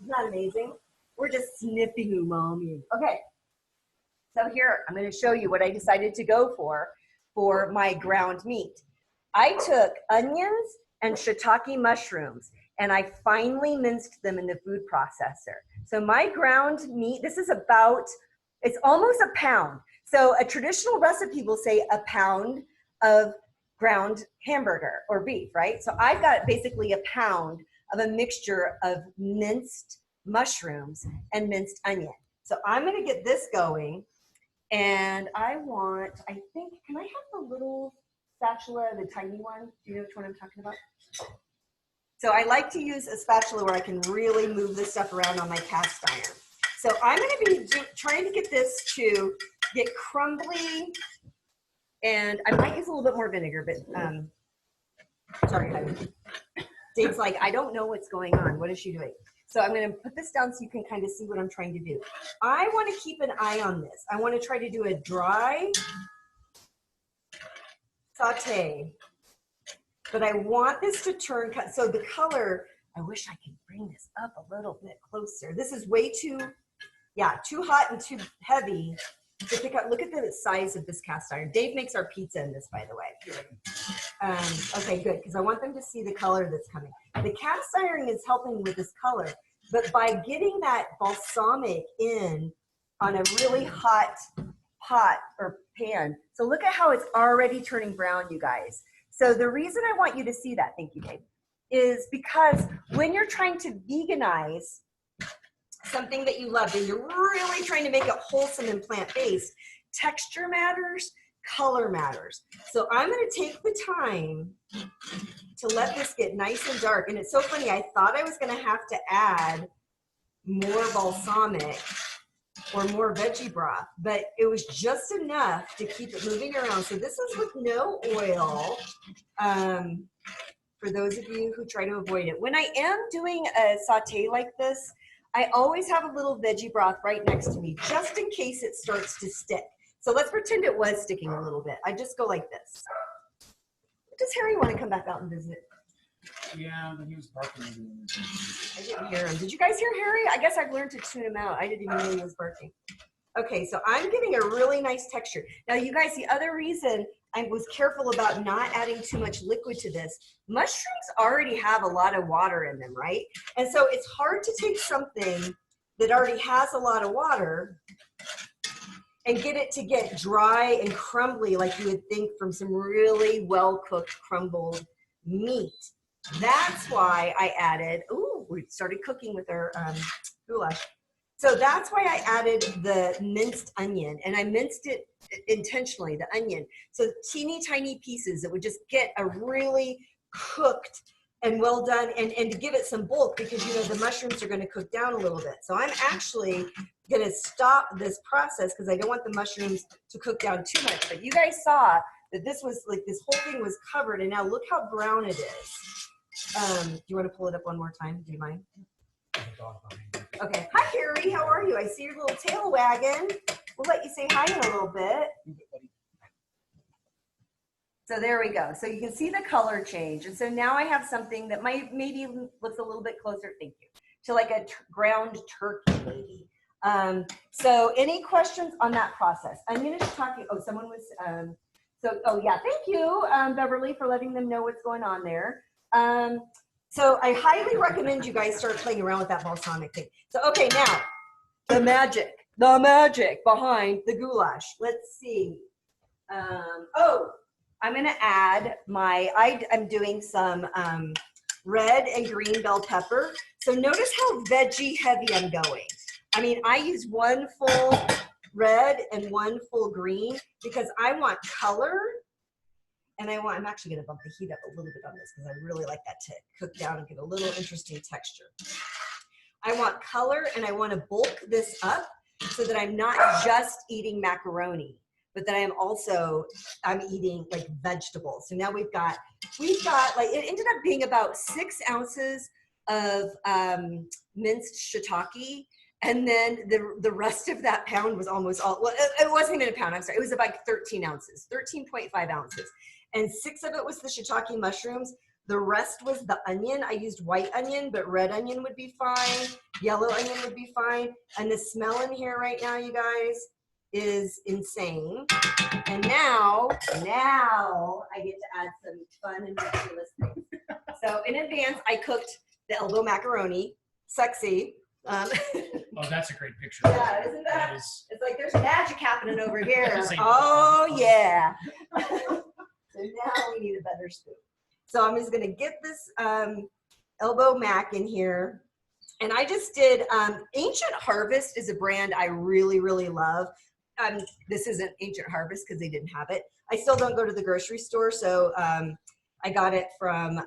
Isn't that amazing? We're just sniffing umami. Okay. So here, I'm going to show you what I decided to go for my ground meat. I took onions and shiitake mushrooms, and I finely minced them in the food processor. So my ground meat, it's almost a pound. So a traditional recipe will say a pound of ground hamburger or beef, right? So I've got basically a pound of a mixture of minced mushrooms and minced onion. So I'm gonna get this going, and can I have the little spatula, the tiny one? Do you know which one I'm talking about? So I like to use a spatula where I can really move this stuff around on my cast iron. So I'm going to be trying to get this to get crumbly, and I might use a little bit more vinegar, but sorry, Dave's like, I don't know what's going on. What is she doing? So I'm going to put this down so you can kind of see what I'm trying to do. I want to keep an eye on this. I want to try to do a dry saute, but I want this to turn, so the color, I wish I could bring this up a little bit closer. This is way too hot and too heavy to pick up. Look at the size of this cast iron. Dave makes our pizza in this, by the way. Okay, good, because I want them to see the color that's coming. The cast iron is helping with this color, but by getting that balsamic in on a really hot pot or pan. So look at how it's already turning brown, you guys. So the reason I want you to see that, thank you, babe, is because when you're trying to veganize something that you love and you're really trying to make it wholesome and plant-based, texture matters, color matters. So I'm going to take the time to let this get nice and dark. And it's so funny, I thought I was going to have to add more balsamic or more veggie broth, but it was just enough to keep it moving around. So this is with no oil, for those of you who try to avoid it. When I am doing a saute like this, I always have a little veggie broth right next to me, just in case it starts to stick. So let's pretend it was sticking a little bit. I just go like this. Does Harry want to come back out and visit? Yeah, but he was barking. I didn't hear him. Did you guys hear Harry? I guess I've learned to tune him out. I didn't even know he was barking. Okay, so I'm getting a really nice texture. Now, you guys, the other reason I was careful about not adding too much liquid to this, mushrooms already have a lot of water in them, right? And so it's hard to take something that already has a lot of water and get it to get dry and crumbly like you would think from some really well-cooked crumbled meat. That's why I added, ooh, we started cooking with our goulash. So that's why I added the minced onion, and I minced it intentionally, the onion. So teeny tiny pieces that would just get a really cooked and well done, and to give it some bulk, because you know the mushrooms are going to cook down a little bit. So I'm actually going to stop this process because I don't want the mushrooms to cook down too much. But you guys saw that this was like, this whole thing was covered, and now look how brown it is. Do you want to pull it up one more time? Do you mind? Okay. Hi, Harry. How are you? I see your little tail wagging. We'll let you say hi in a little bit. So there we go. So you can see the color change. And so now I have something that might maybe looks a little bit closer, thank you, to like a ground turkey maybe. So any questions on that process? I'm going to talk to you. Oh, someone was, oh yeah, thank you, Beverly, for letting them know what's going on there. So I highly recommend you guys start playing around with that balsamic thing. So, okay, now the magic behind the goulash. Let's see. Oh, I'm going to add I'm doing some red and green bell pepper. So notice how veggie heavy I'm going. I mean, I use one full red and one full green because I want color. And I'm actually going to bump the heat up a little bit on this because I really like that to cook down and get a little interesting texture. I want color, and I want to bulk this up so that I'm not just eating macaroni, but that I'm eating like vegetables. So now we've got like, it ended up being about 6 ounces of minced shiitake. And then the rest of that pound was almost all, well, it wasn't even a pound, I'm sorry. It was about 13 ounces, 13.5 ounces. And 6 of it was the shiitake mushrooms. The rest was the onion. I used white onion, but red onion would be fine. Yellow onion would be fine. And the smell in here right now, you guys, is insane. And now I get to add some fun and ridiculous things. So in advance, I cooked the elbow macaroni, sexy. Oh, that's a great picture. Yeah, isn't that? It's like there's magic happening over here. Oh, yeah. So now we need a better spoon. So I'm just going to get this elbow mac in here. And I just did, Ancient Harvest is a brand I really, really love. This isn't Ancient Harvest because they didn't have it. I still don't go to the grocery store. So I got it from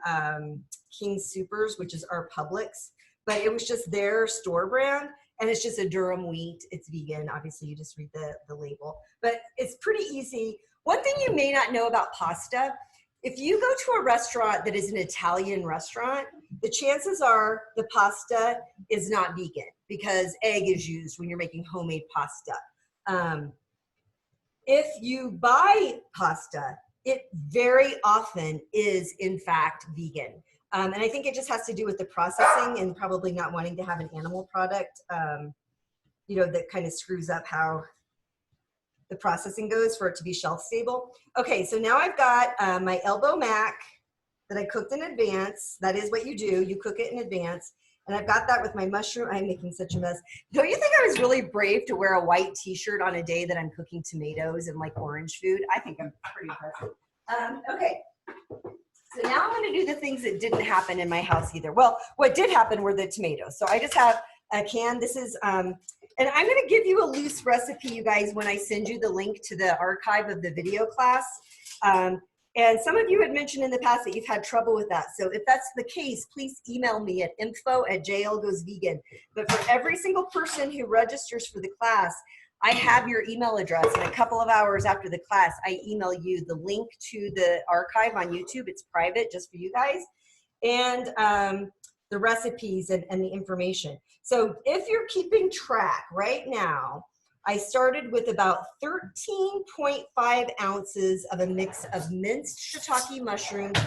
King Soopers, which is our Publix. But it was just their store brand. And it's just a durum wheat. It's vegan. Obviously, you just read the label. But it's pretty easy. One thing you may not know about pasta, if you go to a restaurant that is an Italian restaurant, the chances are the pasta is not vegan because egg is used when you're making homemade pasta. If you buy pasta, it very often is, in fact, vegan. And I think it just has to do with the processing and probably not wanting to have an animal product, that kind of screws up how the processing goes for it to be shelf stable. Okay, so now I've got my elbow mac that I cooked in advance. That is what you do. You cook it in advance. And I've got that with my mushroom. I'm making such a mess. Don't you think I was really brave to wear a white t-shirt on a day that I'm cooking tomatoes and like orange food? I think I'm pretty impressive. Okay. So now I'm going to do the things that didn't happen in my house either. Well, what did happen were the tomatoes. So I just have a can. This is, and I'm going to give you a loose recipe, you guys, when I send you the link to the archive of the video class. And some of you had mentioned in the past that you've had trouble with that. So if that's the case, please email me at info@jlgoesvegan. But for every single person who registers for the class, I have your email address. And a couple of hours after the class, I email you the link to the archive on YouTube. It's private just for you guys. And the recipes and the information. So if you're keeping track right now, I started with about 13.5 ounces of a mix of minced shiitake mushrooms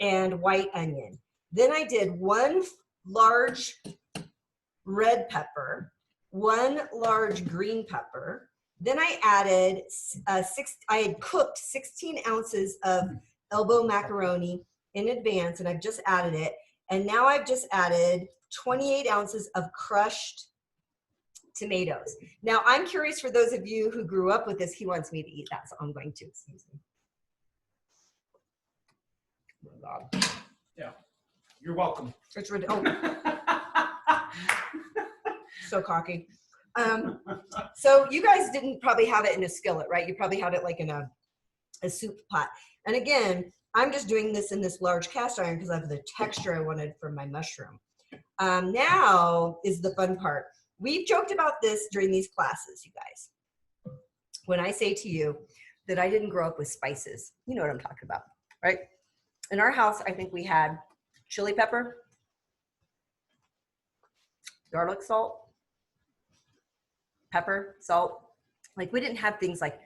and white onion. Then I did 1 large red pepper, 1 large green pepper. Then I added I had cooked 16 ounces of elbow macaroni in advance, and I've just added it. And now I've just added 28 ounces of crushed tomatoes. Now I'm curious, for those of you who grew up with this, he wants me to eat that, so I'm going to. Excuse me. Oh my God. Yeah, you're welcome. It's ridiculous. Oh. So cocky. So you guys didn't probably have it in a skillet, right? You probably had it like in a soup pot. And again, I'm just doing this in this large cast iron because of the texture I wanted from my mushroom. Now is the fun part. We've joked about this during these classes, you guys. When I say to you that I didn't grow up with spices, you know what I'm talking about, right? In our house, I think we had chili pepper, garlic salt, pepper, salt. Like, we didn't have things like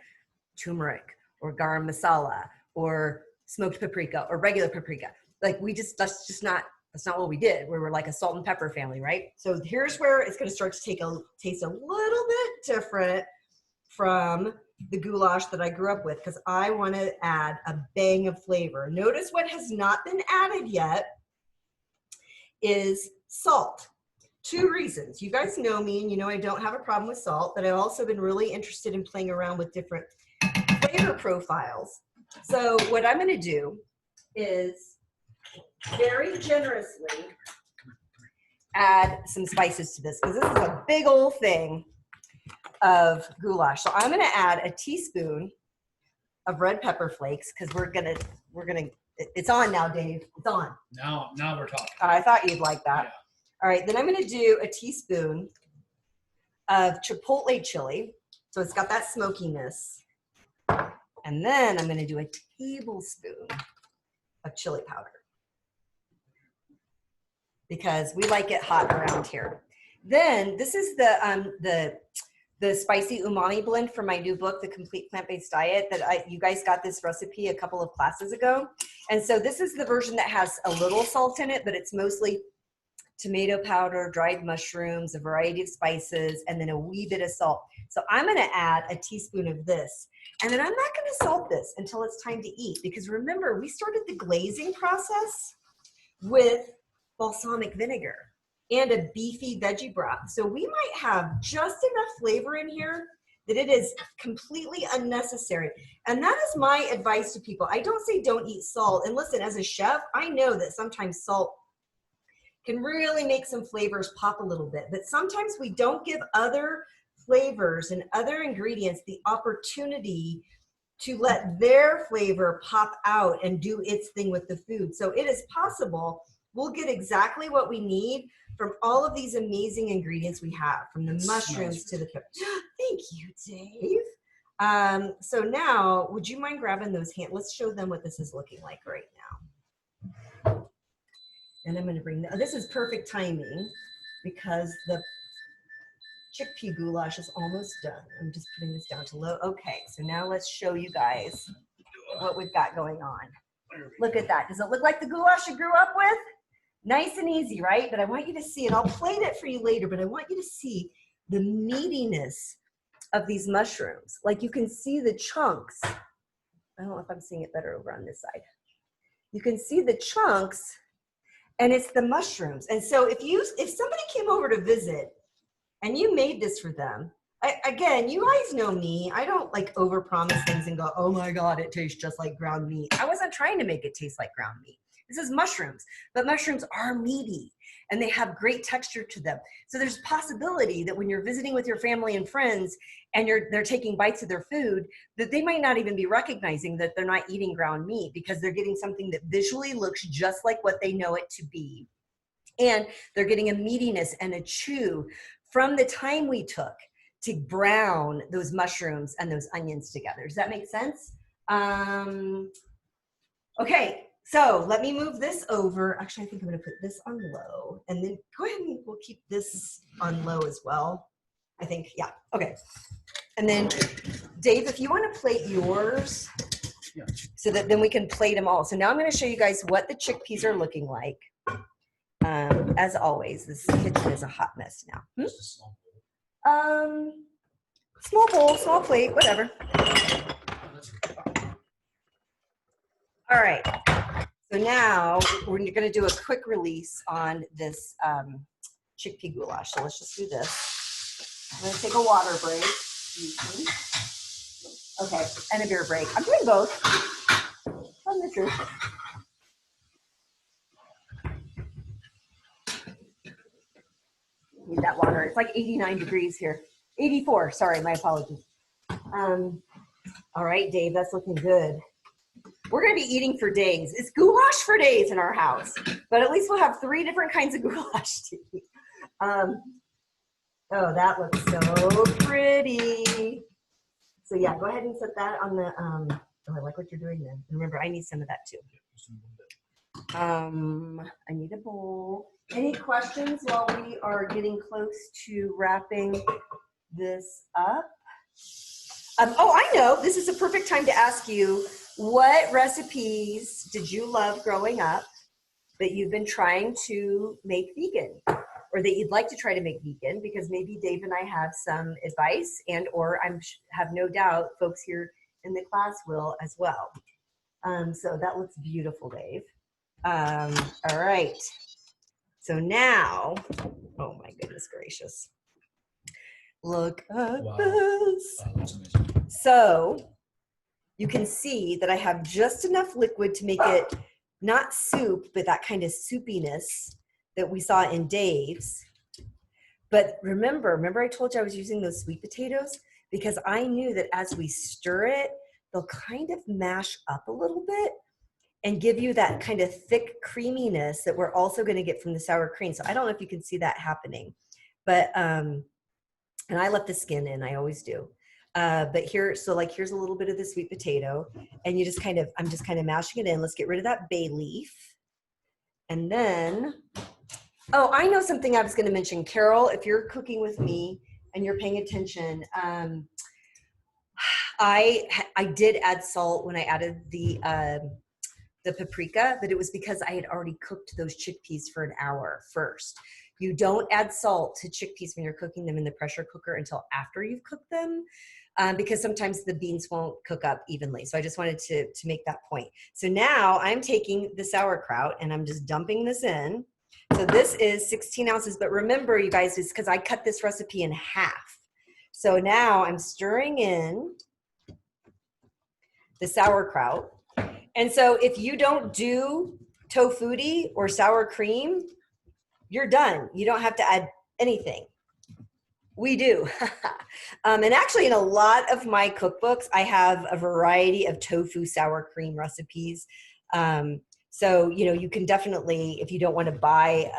turmeric or garam masala or smoked paprika or regular paprika. Like, that's not what we did. We were like a salt and pepper family, right? So here's where it's going to start to taste a little bit different from the goulash that I grew up with, because I want to add a bang of flavor. Notice what has not been added yet is salt. 2 reasons. You guys know me, and you know I don't have a problem with salt, but I've also been really interested in playing around with different flavor profiles. So what I'm going to do is very generously add some spices to this, because this is a big old thing of goulash. So I'm going to add a teaspoon of red pepper flakes, because we're gonna it's on now, Dave. It's on. Now we're talking. I thought you'd like that. Yeah. All right, then I'm going to do a teaspoon of chipotle chili, so it's got that smokiness. And then I'm going to do a tablespoon of chili powder, because we like it hot around here. Then this is the spicy umami blend for my new book, The Complete Plant-Based Diet, that you guys got this recipe a couple of classes ago. And so this is the version that has a little salt in it, but it's mostly tomato powder, dried mushrooms, a variety of spices, and then a wee bit of salt. So I'm going to add a teaspoon of this. And then I'm not going to salt this until it's time to eat, because remember, we started the glazing process with balsamic vinegar and a beefy veggie broth. So we might have just enough flavor in here that it is completely unnecessary. And that is my advice to people. I don't say don't eat salt. And listen, as a chef, I know that sometimes salt can really make some flavors pop a little bit, but sometimes we don't give other flavors and other ingredients the opportunity to let their flavor pop out and do its thing with the food. So it is possible we'll get exactly what we need from all of these amazing ingredients we have, from the mushrooms to the pepper. Thank you, Dave. So now, would you mind grabbing those hands? Let's show them what this is looking like right now. And I'm going to bring this is perfect timing, because the chickpea goulash is almost done. I'm just putting this down to low. Okay, so now let's show you guys what we've got going on. Look at that. Does it look like the goulash you grew up with? Nice and easy, right? But I want you to see, and I'll plate it for you later, but I want you to see the meatiness of these mushrooms. Like, you can see the chunks. I don't know if I'm seeing it better over on this side. You can see the chunks, and it's the mushrooms. And so if somebody came over to visit and you made this for them, again, you guys know me. I don't like overpromise things and go, oh my God, it tastes just like ground meat. I wasn't trying to make it taste like ground meat. This is mushrooms, but mushrooms are meaty and they have great texture to them. So there's a possibility that when you're visiting with your family and friends and they're taking bites of their food, that they might not even be recognizing that they're not eating ground meat because they're getting something that visually looks just like what they know it to be. And they're getting a meatiness and a chew from the time we took to brown those mushrooms and those onions together. Does that make sense? Okay, so let me move this over. Actually, I think I'm gonna put this on low and then go ahead and we'll keep this on low as well. I think, yeah, okay. And then Dave, if you wanna plate yours, Yeah. so that then we can plate them all. So now I'm gonna show you guys what the chickpeas are looking like. As always, this kitchen is a hot mess now. Just a small bowl. Small bowl, small plate, whatever. All right. So now we're gonna do a quick release on this chickpea goulash. So let's just do this. I'm gonna take a water break. Okay, and a beer break. I'm doing both. Tell the truth. Need that water. It's like 89 degrees here. 84, sorry, my apologies. All right, Dave, that's looking good. We're gonna be eating for days. It's goulash for days in our house, but at least we'll have 3 different kinds of goulash to eat. Oh, that looks so pretty. So yeah, go ahead and set that on the, oh, I like what you're doing then. Remember, I need some of that too. I need a bowl. Any questions while we are getting close to wrapping this up? Oh, I know. This is a perfect time to ask you, what recipes did you love growing up that you've been trying to make vegan, or that you'd like to try to make vegan? Because maybe Dave and I have some advice, and or I have no doubt folks here in the class will as well. So that looks beautiful, Dave. All right. So now, oh my goodness gracious. Look at this. That's amazing. So you can see that I have just enough liquid to make it not soup, but that kind of soupiness that we saw in Dave's. But remember I told you I was using those sweet potatoes because I knew that as we stir it, they'll kind of mash up a little bit and give you that kind of thick creaminess that we're also going to get from the sour cream. So I don't know if you can see that happening, but, and I left the skin in, I always do. But here, so like, here's a little bit of the sweet potato and you just kind of, I'm just kind of mashing it in. Let's get rid of that bay leaf. And then, oh, I know something I was going to mention. Carol, if you're cooking with me and you're paying attention, I did add salt when I added the paprika, but it was because I had already cooked those chickpeas for an hour first. You don't add salt to chickpeas when you're cooking them in the pressure cooker until after you've cooked them, because sometimes the beans won't cook up evenly. So I just wanted to make that point. So now I'm taking the sauerkraut and I'm just dumping this in. So this is 16 ounces, but remember you guys, it's because I cut this recipe in half. So now I'm stirring in the sauerkraut. And so if you don't do tofutti or sour cream, you're done. You don't have to add anything. We do. And actually in a lot of my cookbooks, I have a variety of tofu sour cream recipes. So, you know, you can definitely, if you don't want to buy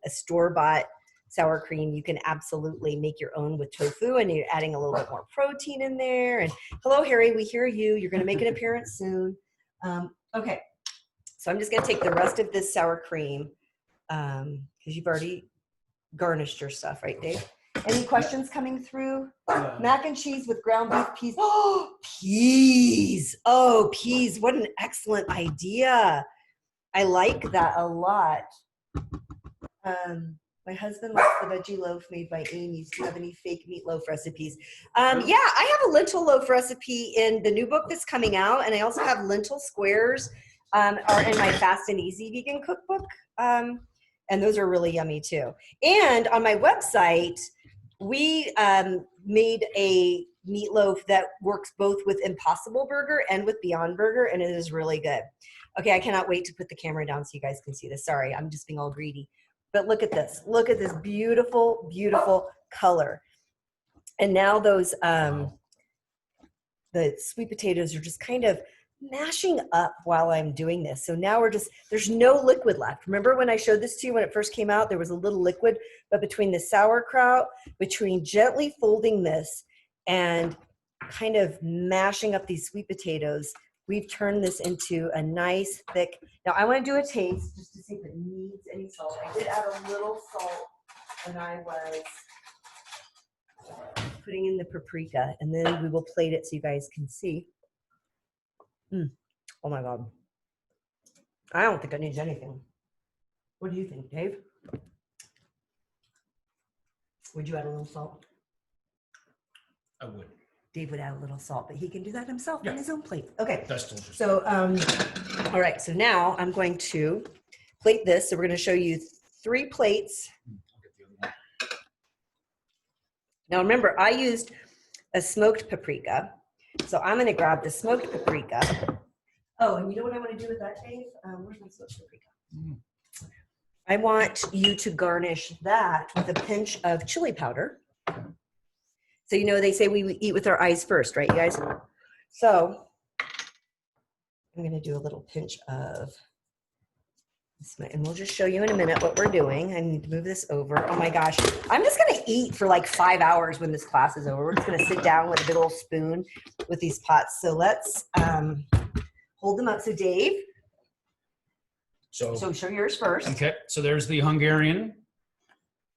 a store-bought sour cream, you can absolutely make your own with tofu, and you're adding a little bit more protein in there. And hello, Harry, we hear you. You're going to make an appearance soon. Okay, so I'm just going to take the rest of this sour cream because you've already garnished your stuff, right, Dave? Any questions coming through? Mac and cheese with ground beef peas. Oh, peas. Oh, peas. What an excellent idea. I like that a lot. My husband likes the veggie loaf made by Amy. Do you have any fake meatloaf recipes? Yeah, I have a lentil loaf recipe in the new book that's coming out, and I also have lentil squares are in my Fast and Easy vegan cookbook. And those are really yummy too. And on my website, we made a meatloaf that works both with Impossible Burger and with Beyond Burger, and it is really good. Okay, I cannot wait to put the camera down so you guys can see this. Sorry, I'm just being all greedy. But look at this. Look at this beautiful, beautiful color. And now those, the sweet potatoes are just kind of mashing up while I'm doing this. So now there's no liquid left. Remember when I showed this to you when it first came out, there was a little liquid, but between the sauerkraut, between gently folding this and kind of mashing up these sweet potatoes, we've turned this into a nice thick. Now I want to do a taste just to see if it needs any salt. I did add a little salt when I was putting in the paprika, and then we will plate it so you guys can see. Oh my God. I don't think it needs anything. What do you think, Dave? Would you add a little salt? I would. Dave would add a little salt, but he can do that himself on his own plate. Okay. That's delicious. So, all right. So now I'm going to plate this. So we're going to show you 3 plates. I'll get the other one. Now remember, I used a smoked paprika. So I'm going to grab the smoked paprika. Oh, and you know what I want to do with that, Dave? Where's my smoked paprika? I want you to garnish that with a pinch of chili powder. So, you know, they say we eat with our eyes first, right, you guys? So I'm going to do a little pinch of this, and we'll just show you in a minute what we're doing. I need to move this over. Oh my gosh. I'm just going to eat for like 5 hours when this class is over. We're just going to sit down with a big old spoon with these pots. So let's hold them up. So Dave, so show yours first. Okay, so there's the Hungarian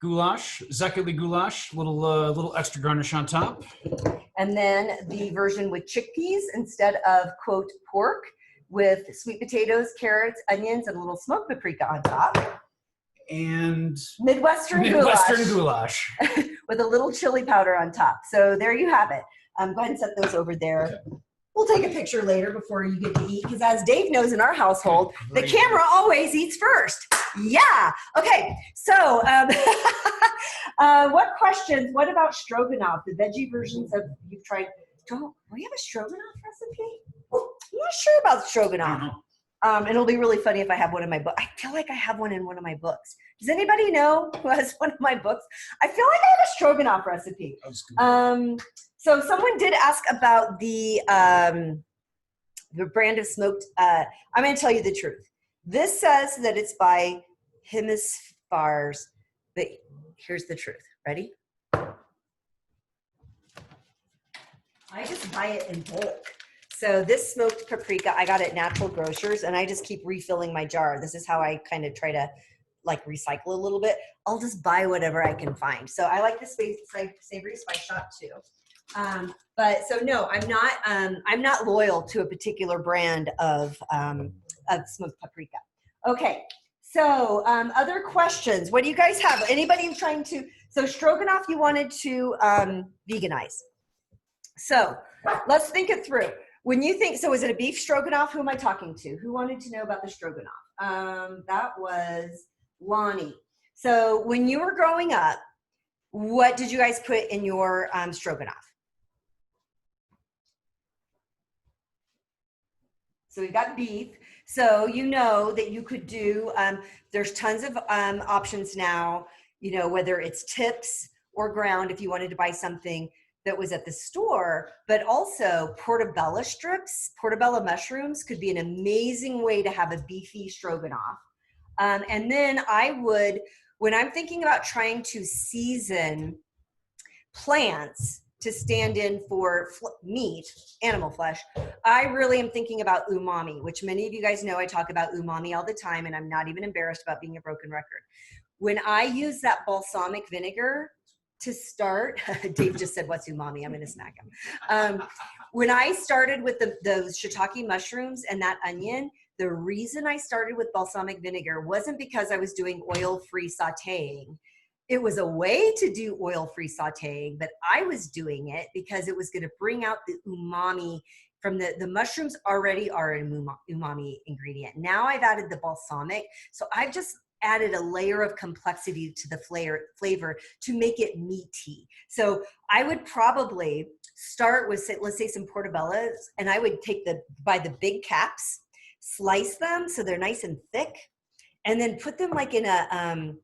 goulash, Székely goulash, little extra garnish on top. And then the version with chickpeas instead of, quote, pork, with sweet potatoes, carrots, onions, and a little smoked paprika on top. And Midwestern goulash. With a little chili powder on top. So there you have it. Go ahead and set those over there. Okay. We'll take a picture later before you get to eat, because as Dave knows in our household, the camera always eats first. Yeah. Okay. So what questions? What about stroganoff? The veggie versions of you've tried. Do we have a stroganoff recipe? I'm not sure about stroganoff. And it'll be really funny if I have one in my book. I feel like I have one in one of my books. Does anybody know who has one of my books? I feel like I have a stroganoff recipe. So someone did ask about the brand of smoked. I'm going to tell you the truth. This says that it's by Hemispheres, but here's the truth. Ready? I just buy it in bulk. So this smoked paprika, I got it at Natural Grocers, and I just keep refilling my jar. This is how I kind of try to like recycle a little bit. I'll just buy whatever I can find. So I like the Savory Spice Shop too. But so no, I'm not loyal to a particular brand of smoked paprika. Okay. So other questions. What do you guys have? Anybody trying to, so stroganoff you wanted to veganize. So let's think it through. When you think, so is it a beef stroganoff? Who am I talking to? Who wanted to know about the stroganoff? That was Lonnie. So when you were growing up, what did you guys put in your stroganoff? So we've got beef. So you know that you could do, there's tons of options now, you know, whether it's tips or ground if you wanted to buy something that was at the store, but also portobello strips, portobello mushrooms could be an amazing way to have a beefy stroganoff. And then I would, when I'm thinking about trying to season plants to stand in for meat, animal flesh, I really am thinking about umami, which many of you guys know I talk about umami all the time, and I'm not even embarrassed about being a broken record. When I use that balsamic vinegar to start, Dave just said, what's umami? I'm going to smack him. When I started with those shiitake mushrooms and that onion, the reason I started with balsamic vinegar wasn't because I was doing oil-free sauteing. It was a way to do oil-free sauteing, but I was doing it because it was going to bring out the umami from the mushrooms already are an umami ingredient. Now I've added the balsamic. So I've just added a layer of complexity to the flavor to make it meaty. So I would probably start with, let's say some portobellos, and I would take by the big caps, slice them so they're nice and thick, and then put them like in a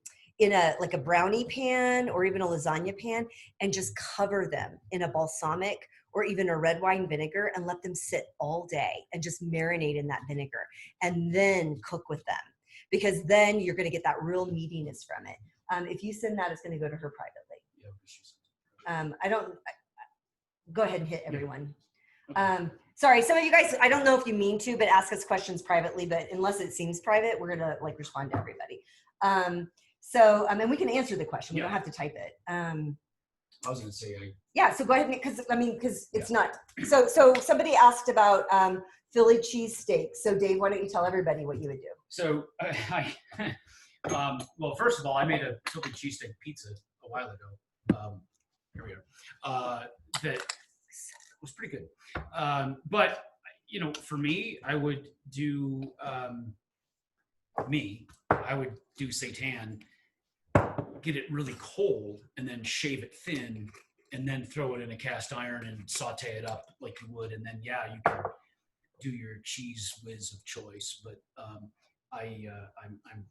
like a brownie pan or even a lasagna pan, and just cover them in a balsamic or even a red wine vinegar and let them sit all day and just marinate in that vinegar and then cook with them, because then you're going to get that real meatiness from it. If you send that, it's going to go to her privately. Go ahead and hit everyone. Sorry, some of you guys, I don't know if you mean to, but ask us questions privately, but unless it seems private, we're going to like respond to everybody. And we can answer the question. We don't have to type it. I was going to say, yeah, so go ahead, because it's not. So somebody asked about Philly cheesesteak. So Dave, why don't you tell everybody what you would do? So well, first of all, I made a Philly cheesesteak pizza a while ago. Here we are. That was pretty good. But for me, I would do seitan, get it really cold, and then shave it thin, and then throw it in a cast iron and saute it up like you would, and then you can do your cheese whiz of choice. But I'm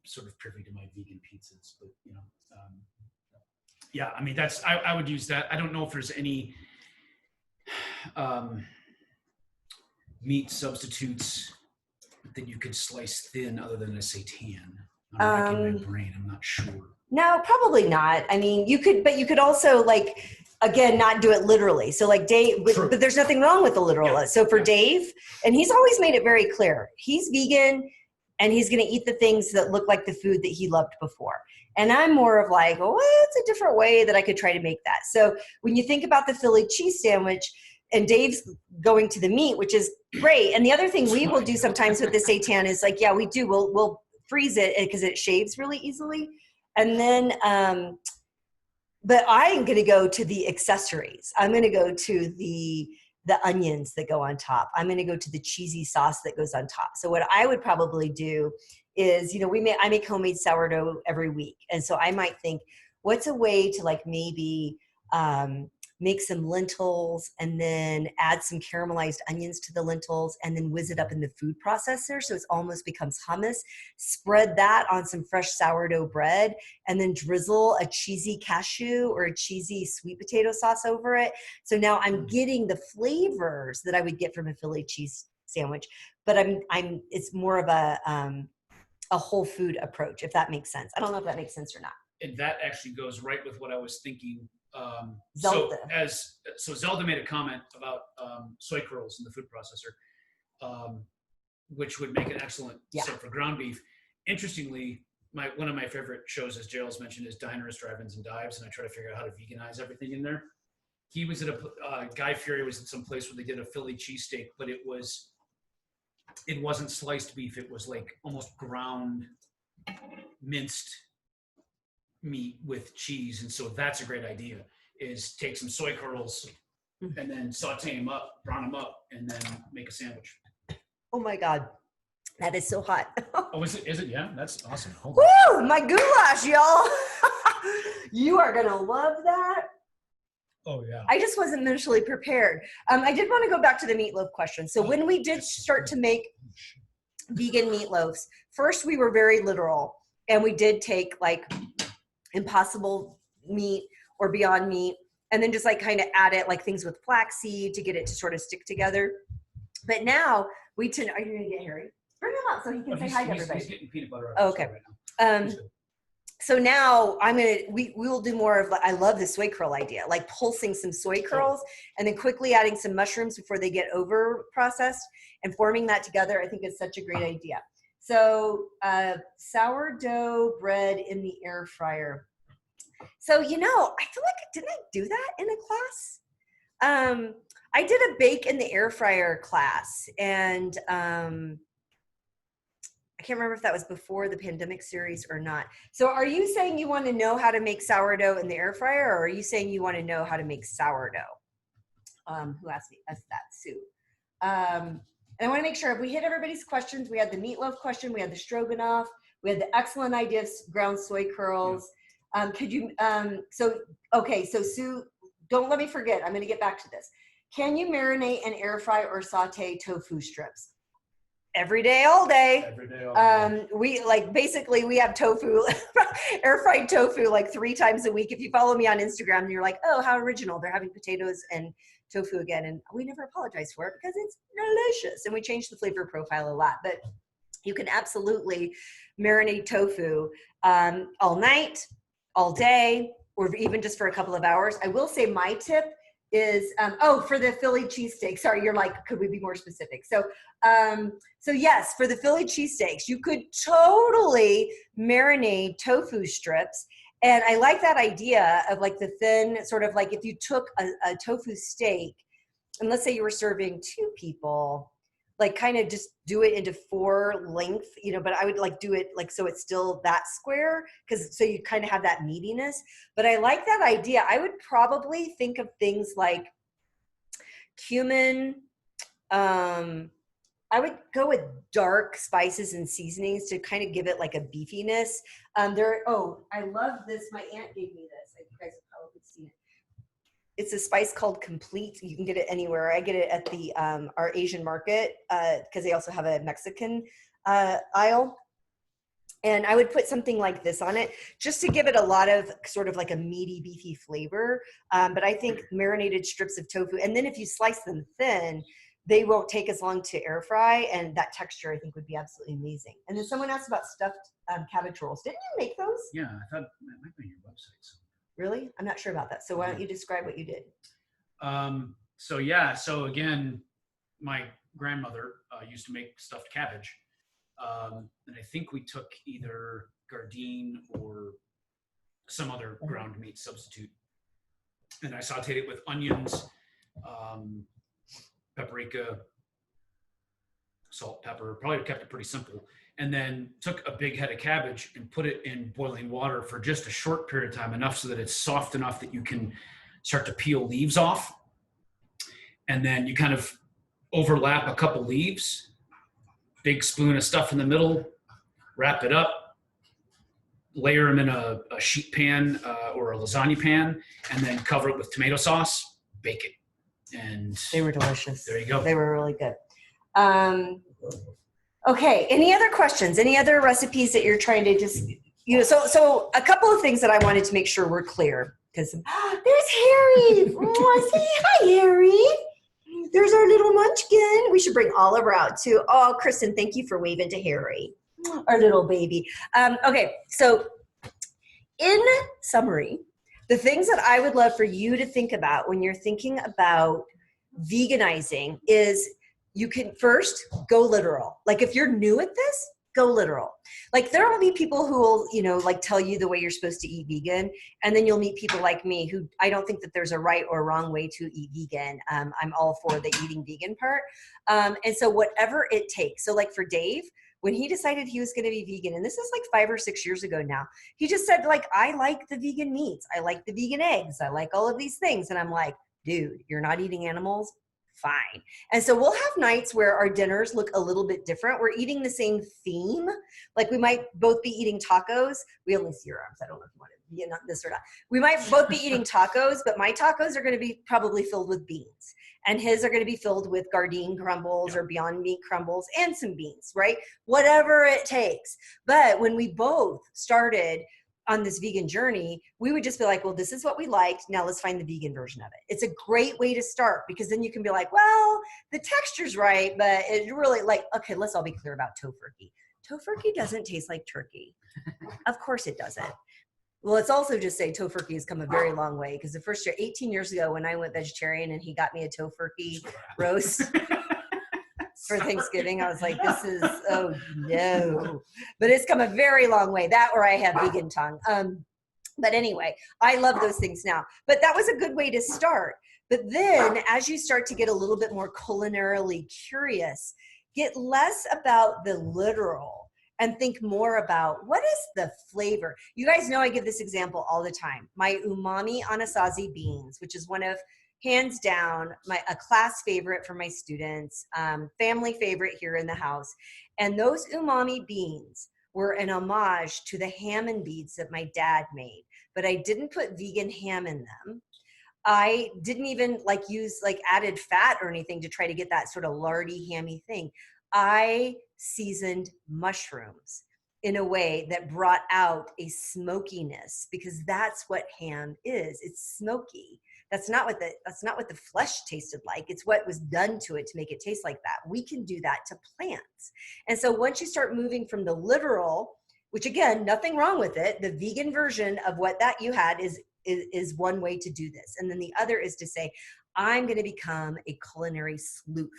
sort of privy to my vegan pizzas, but I mean I would use that. I don't know if there's any meat substitutes that you could slice thin other than a seitan. I'm racking my brain. I'm not sure. No, probably not. I mean, you could also again, not do it literally. So like Dave, but there's nothing wrong with the literal. Yeah. So for Dave, and he's always made it very clear, he's vegan and he's going to eat the things that look like the food that he loved before. And I'm more of like, it's a different way that I could try to make that. So when you think about the Philly cheese sandwich, and Dave's going to the meat, which is great. And the other thing we will do sometimes with the seitan is we'll freeze it because it shaves really easily. And then, but I'm going to go to the accessories. I'm going to go to the onions that go on top. I'm going to go to the cheesy sauce that goes on top. So what I would probably do is, I make homemade sourdough every week. And so I might think, what's a way to maybe, make some lentils and then add some caramelized onions to the lentils and then whiz it up in the food processor so it almost becomes hummus. Spread that on some fresh sourdough bread and then drizzle a cheesy cashew or a cheesy sweet potato sauce over it. So now I'm getting the flavors that I would get from a Philly cheese sandwich, but it's more of a whole food approach, if that makes sense. I don't know if that makes sense or not. And that actually goes right with what I was thinking. Zelda. So Zelda made a comment about soy curls in the food processor, which would make an excellent set for ground beef. Interestingly, one of my favorite shows, as Gerald's mentioned, is Diners, Drive-Ins, and Dives, and I try to figure out how to veganize everything in there. He was at Guy Fieri was at some place where they did a Philly cheesesteak, but it wasn't sliced beef. It was like almost ground, minced meat with cheese. And so that's a great idea, is take some soy curls and then saute them up, brown them up, and then make a sandwich. Oh my God. That is so hot. Oh, is it? Yeah, that's awesome. Woo! My goulash, y'all. You are going to love that. Oh, yeah. I just wasn't mentally prepared. I did want to go back to the meatloaf question. So when we did start to make vegan meatloaves, first we were very literal, and we did take Impossible meat or Beyond Meat, and then just kind of add it things with flaxseed to get it to sort of stick together. But now are you going to get Harry? Bring him up so he can say hi to everybody. He's getting peanut butter. Okay. Right now. So now we will do more of, I love the soy curl idea, pulsing some soy curls and then quickly adding some mushrooms before they get over processed and forming that together. I think is such a great idea. So sourdough bread in the air fryer. So, I feel didn't I do that in a class? I did a bake in the air fryer class, and I can't remember if that was before the pandemic series or not. So are you saying you want to know how to make sourdough in the air fryer, or are you saying you want to know how to make sourdough? Who asked us that? Sue. And I want to make sure if we hit everybody's questions. We had the meatloaf question. We had the stroganoff. We had the excellent idea of ground soy curls. Could you, okay, so Sue, don't let me forget. I'm going to get back to this. Can you marinate and air fry or saute tofu strips? Every day, all day. Every day, all day. We basically we have tofu, air fried tofu like 3 times a week. If you follow me on Instagram and you're like, oh, how original. They're having potatoes and tofu again. And we never apologize for it because it's delicious. And we change the flavor profile a lot, but you can absolutely marinate tofu all night, all day, or even just for a couple of hours. I will say my tip is, for the Philly cheesesteak. Sorry, you're like, could we be more specific? So yes, for the Philly cheesesteaks, you could totally marinate tofu strips. And I like that idea of like the thin, sort of like if you took a tofu steak, and let's say you were serving 2 people, like kind of just do it into 4 length, but I would like do it like so it's still that square, because so you kind of have that meatiness. But I like that idea. I would probably think of things like cumin. I would go with dark spices and seasonings to kind of give it like a beefiness. I love this. My aunt gave me this. You guys have probably seen it. It's a spice called Complete. You can get it anywhere. I get it at the our Asian market because they also have a Mexican aisle. And I would put something like this on it just to give it a lot of sort of like a meaty, beefy flavor. But I think marinated strips of tofu, and then if you slice them thin, they won't take as long to air fry, and that texture I think would be absolutely amazing. And then someone asked about stuffed cabbage rolls. Didn't you make those? Yeah, I thought that might be on your website. So. Really? I'm not sure about that. So why don't you describe what you did? So again, my grandmother used to make stuffed cabbage. And I think we took either Gardein or some other ground meat substitute. And I sauteed it with onions, paprika, salt, pepper, probably kept it pretty simple. And then took a big head of cabbage and put it in boiling water for just a short period of time, enough so that it's soft enough that you can start to peel leaves off. And then you kind of overlap a couple leaves, big spoon of stuff in the middle, wrap it up, layer them in a sheet pan or a lasagna pan, and then cover it with tomato sauce, bake it. And they were delicious. There you go. They were really good. Okay. Any other questions? Any other recipes that you're trying to just, so a couple of things that I wanted to make sure were clear, because there's Harry. Oh, say hi, Harry. There's our little munchkin. We should bring Oliver out too. Oh, Kristen, thank you for waving to Harry, our little baby. Okay. So in summary, the things that I would love for you to think about when you're thinking about veganizing is you can first go literal. Like if you're new at this, go literal. Like there will be people who will, like tell you the way you're supposed to eat vegan. And then you'll meet people like me who I don't think that there's a right or wrong way to eat vegan. I'm all for the eating vegan part. And so whatever it takes. So like for Dave, when he decided he was going to be vegan, and this is like 5 or 6 years ago now, he just said like, I like the vegan meats. I like the vegan eggs. I like all of these things. And I'm like, dude, you're not eating animals? Fine. And so we'll have nights where our dinners look a little bit different. We're eating the same theme. Like we might both be eating tacos. We only see your arms. I don't know if you want to be in this or not. We might both be eating tacos, but my tacos are going to be probably filled with beans. And his are going to be filled with Gardein crumbles or Beyond Meat crumbles and some beans, right? Whatever it takes. But when we both started on this vegan journey, we would just be like, well, this is what we liked. Now let's find the vegan version of it. It's a great way to start because then you can be like, well, the texture's right, but it really okay, let's all be clear about tofurkey. Tofurkey doesn't taste like turkey. Of course it doesn't. Well, let's also just say tofurkey has come a very long way because the first year, 18 years ago when I went vegetarian and he got me a tofurkey roast for Thanksgiving, I was like, this is, oh no. But it's come a very long way. That or I have vegan tongue. But anyway, I love those things now. But that was a good way to start. But then as you start to get a little bit more culinarily curious, get less about the literal and think more about what is the flavor. You guys know I give this example all the time. My umami anasazi beans, which is one of, hands down, a class favorite for my students, family favorite here in the house. And those umami beans were an homage to the ham and beads that my dad made, but I didn't put vegan ham in them. I didn't even like use like added fat or anything to try to get that sort of lardy, hammy thing. I seasoned mushrooms in a way that brought out a smokiness, because that's what ham is. It's smoky. That's not what the flesh tasted like. It's what was done to it to make it taste like that. We can do that to plants. And so once you start moving from the literal, which again, nothing wrong with it, the vegan version of what that you had is one way to do this. And then the other is to say, I'm going to become a culinary sleuth.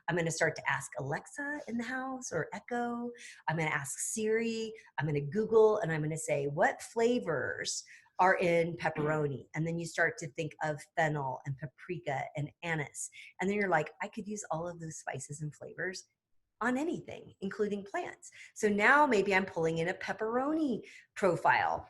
I'm going to start to ask Alexa in the house or Echo. I'm going to ask Siri. I'm going to Google, and I'm going to say, what flavors are in pepperoni? And then you start to think of fennel and paprika and anise. And then you're like, I could use all of those spices and flavors on anything, including plants. So now maybe I'm pulling in a pepperoni profile.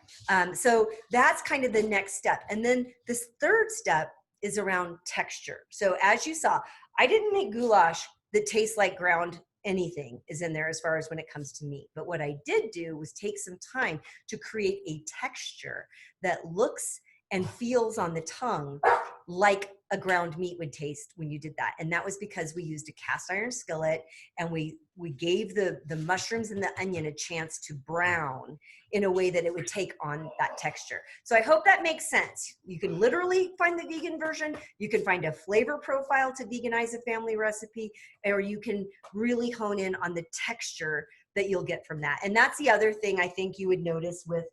So that's kind of the next step. And then this third step is around texture. So as you saw, I didn't make goulash that tastes like ground anything is in there as far as when it comes to meat. But what I did do was take some time to create a texture that looks and feels on the tongue like a ground meat would taste when you did that. And that was because we used a cast iron skillet, and we gave the mushrooms and the onion a chance to brown in a way that it would take on that texture. So I hope that makes sense. You can literally find the vegan version. You can find a flavor profile to veganize a family recipe, or you can really hone in on the texture that you'll get from that. And that's the other thing I think you would notice with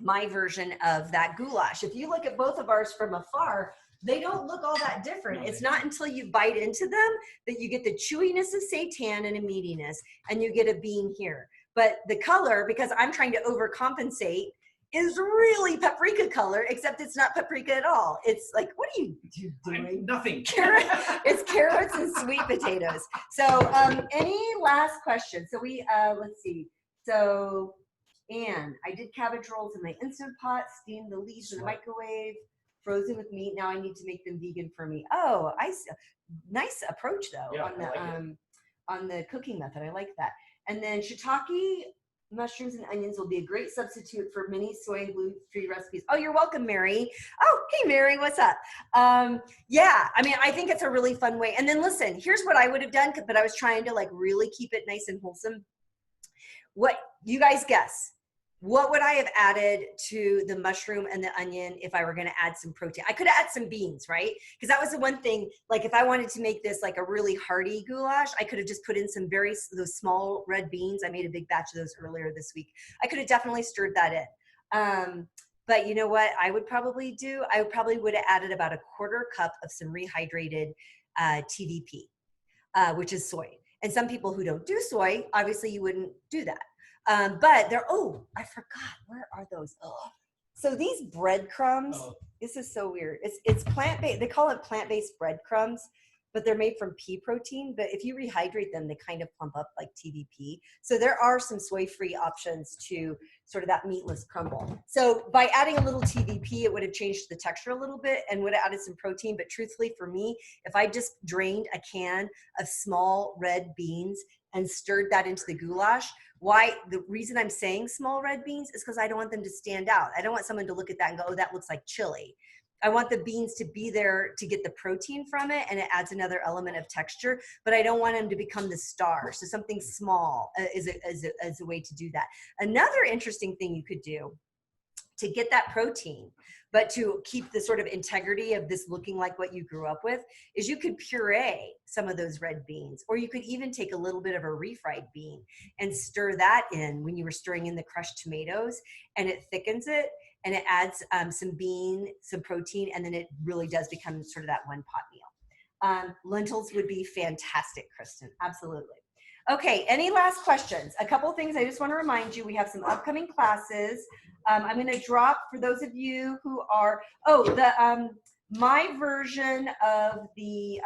my version of that goulash. If you look at both of ours from afar, they don't look all that different. It's not until you bite into them that you get the chewiness of seitan and a meatiness, and you get a bean here. But the color, because I'm trying to overcompensate, is really paprika color, except it's not paprika at all. It's like, what are you doing? Nothing. It's carrots and sweet potatoes. So any last questions? So we, let's see. So Anne, I did cabbage rolls in my Instant Pot, steamed the leaves in the microwave, frozen with meat. Now I need to make them vegan for me. Oh, I see. Nice approach though, yeah, on the cooking method. I like that. And then shiitake, mushrooms, and onions will be a great substitute for many soy and gluten-free recipes. Oh, you're welcome, Mary. Oh, hey, Mary, what's up? Yeah, I mean, I think it's a really fun way. And then listen, here's what I would have done, but I was trying to like really keep it nice and wholesome. What you guys guess? What would I have added to the mushroom and the onion if I were going to add some protein? I could add some beans, right? Because that was the one thing, like if I wanted to make this like a really hearty goulash, I could have just put in some those small red beans. I made a big batch of those earlier this week. I could have definitely stirred that in. But you know what I would probably do? I would have added about 1/4 cup of some rehydrated TVP, which is soy. And some people who don't do soy, obviously you wouldn't do that. But they're, oh, I forgot. Where are those? Oh. So these breadcrumbs, this is so weird. It's plant-based. They call it plant-based breadcrumbs, but they're made from pea protein. But if you rehydrate them, they kind of plump up like TVP. So there are some soy-free options to sort of that meatless crumble. So by adding a little TVP, it would have changed the texture a little bit and would have added some protein. But truthfully for me, if I just drained a can of small red beans and stirred that into the goulash, the reason I'm saying small red beans is because I don't want them to stand out. I don't want someone to look at that and go, oh, that looks like chili. I want the beans to be there to get the protein from it, and it adds another element of texture, but I don't want them to become the star. So something small is a way to do that. Another interesting thing you could do to get that protein, but to keep the sort of integrity of this looking like what you grew up with, is you could puree some of those red beans, or you could even take a little bit of a refried bean and stir that in when you were stirring in the crushed tomatoes, and it thickens it, and it adds some protein, and then it really does become sort of that one pot meal. Lentils would be fantastic, Kristen, absolutely. Okay, any last questions? A couple things I just want to remind you, we have some upcoming classes. I'm going to drop for those of you who are, my version of the,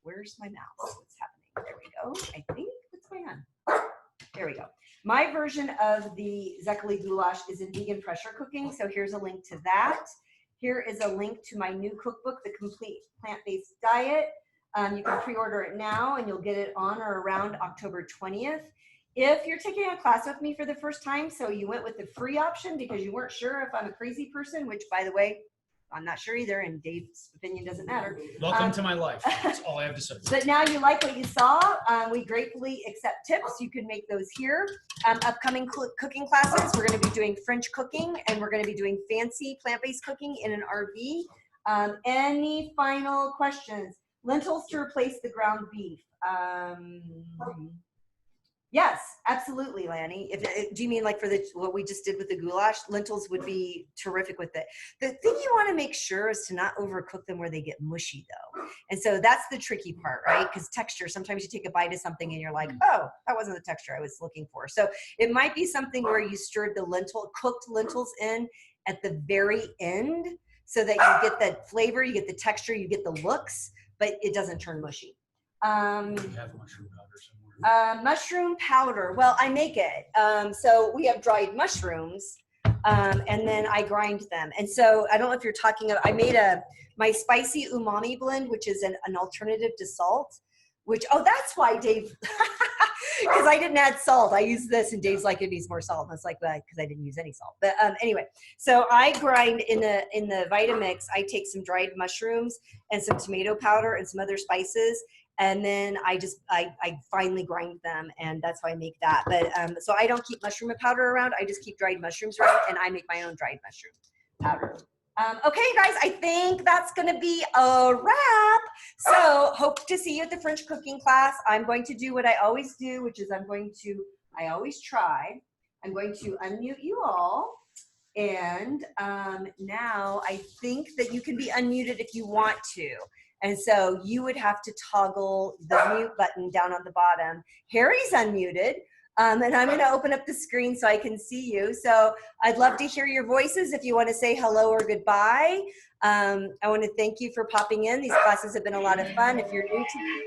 where's my mouse? What's happening? There we go. I think, what's going on? There we go. My version of the Székely goulash is in vegan pressure cooking. So here's a link to that. Here is a link to my new cookbook, The Complete Plant-Based Diet. You can pre-order it now and you'll get it on or around October 20th. If you're taking a class with me for the first time, so you went with the free option because you weren't sure if I'm a crazy person, which by the way, I'm not sure either, and Dave's opinion doesn't matter. Welcome to my life. That's all I have to say. But now you like what you saw, we gratefully accept tips. You can make those here. Upcoming cooking classes, we're going to be doing French cooking, and we're going to be doing fancy plant-based cooking in an RV. Any final questions? Lentils to replace the ground beef. Yes, absolutely, Lanny. Do you mean like for what we just did with the goulash? Lentils would be terrific with it. The thing you want to make sure is to not overcook them where they get mushy, though. And so that's the tricky part, right? Because texture, sometimes you take a bite of something and you're like, oh, that wasn't the texture I was looking for. So it might be something where you stirred the cooked lentils in at the very end so that you get that flavor, you get the texture, you get the looks, but it doesn't turn mushy. We have mushroom powder somewhere. Mushroom powder. Well, I make it. So we have dried mushrooms, and then I grind them. And so I don't know if you're talking about, I made my spicy umami blend, which is an alternative to salt, which, oh, that's why Dave, because I didn't add salt. I used this, and Dave's like, it needs more salt. And I was like, well, because I didn't use any salt. But anyway, so I grind in the Vitamix, I take some dried mushrooms and some tomato powder and some other spices. And then I finely grind them, and that's why I make that. But so I don't keep mushroom powder around. I just keep dried mushrooms around, and I make my own dried mushroom powder. Okay, guys, I think that's going to be a wrap. So hope to see you at the French cooking class. I'm going to do what I always do, which is I always try. I'm going to unmute you all. And now I think that you can be unmuted if you want to. And so you would have to toggle the mute button down on the bottom. Harry's unmuted, and I'm going to open up the screen so I can see you. So I'd love to hear your voices if you want to say hello or goodbye. I want to thank you for popping in. These classes have been a lot of fun. If you're new to me,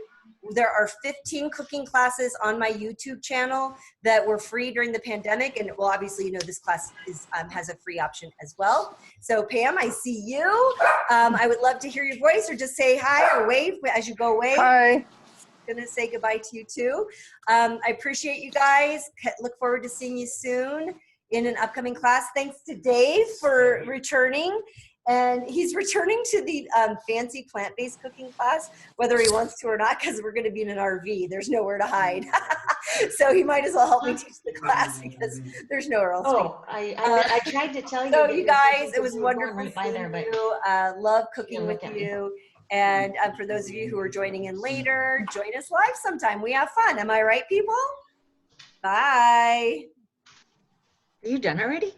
there are 15 cooking classes on my YouTube channel that were free during the pandemic. And well, obviously, you know, this class has a free option as well. So Pam, I see you. I would love to hear your voice, or just say hi or wave as you go away. Hi. Gonna say goodbye to you too. I appreciate you guys. Look forward to seeing you soon in an upcoming class. Thanks to Dave for returning. And he's returning to the fancy plant-based cooking class, whether he wants to or not, because we're going to be in an RV. There's nowhere to hide. So he might as well help me teach the class because there's nowhere else. Oh, I tried to tell you. So that you guys, it was we were going wonderful right by seeing there, but you. Love cooking with look at me. you. And for those of you who are joining in later, join us live sometime. We have fun. Am I right, people? Bye. Are you done already?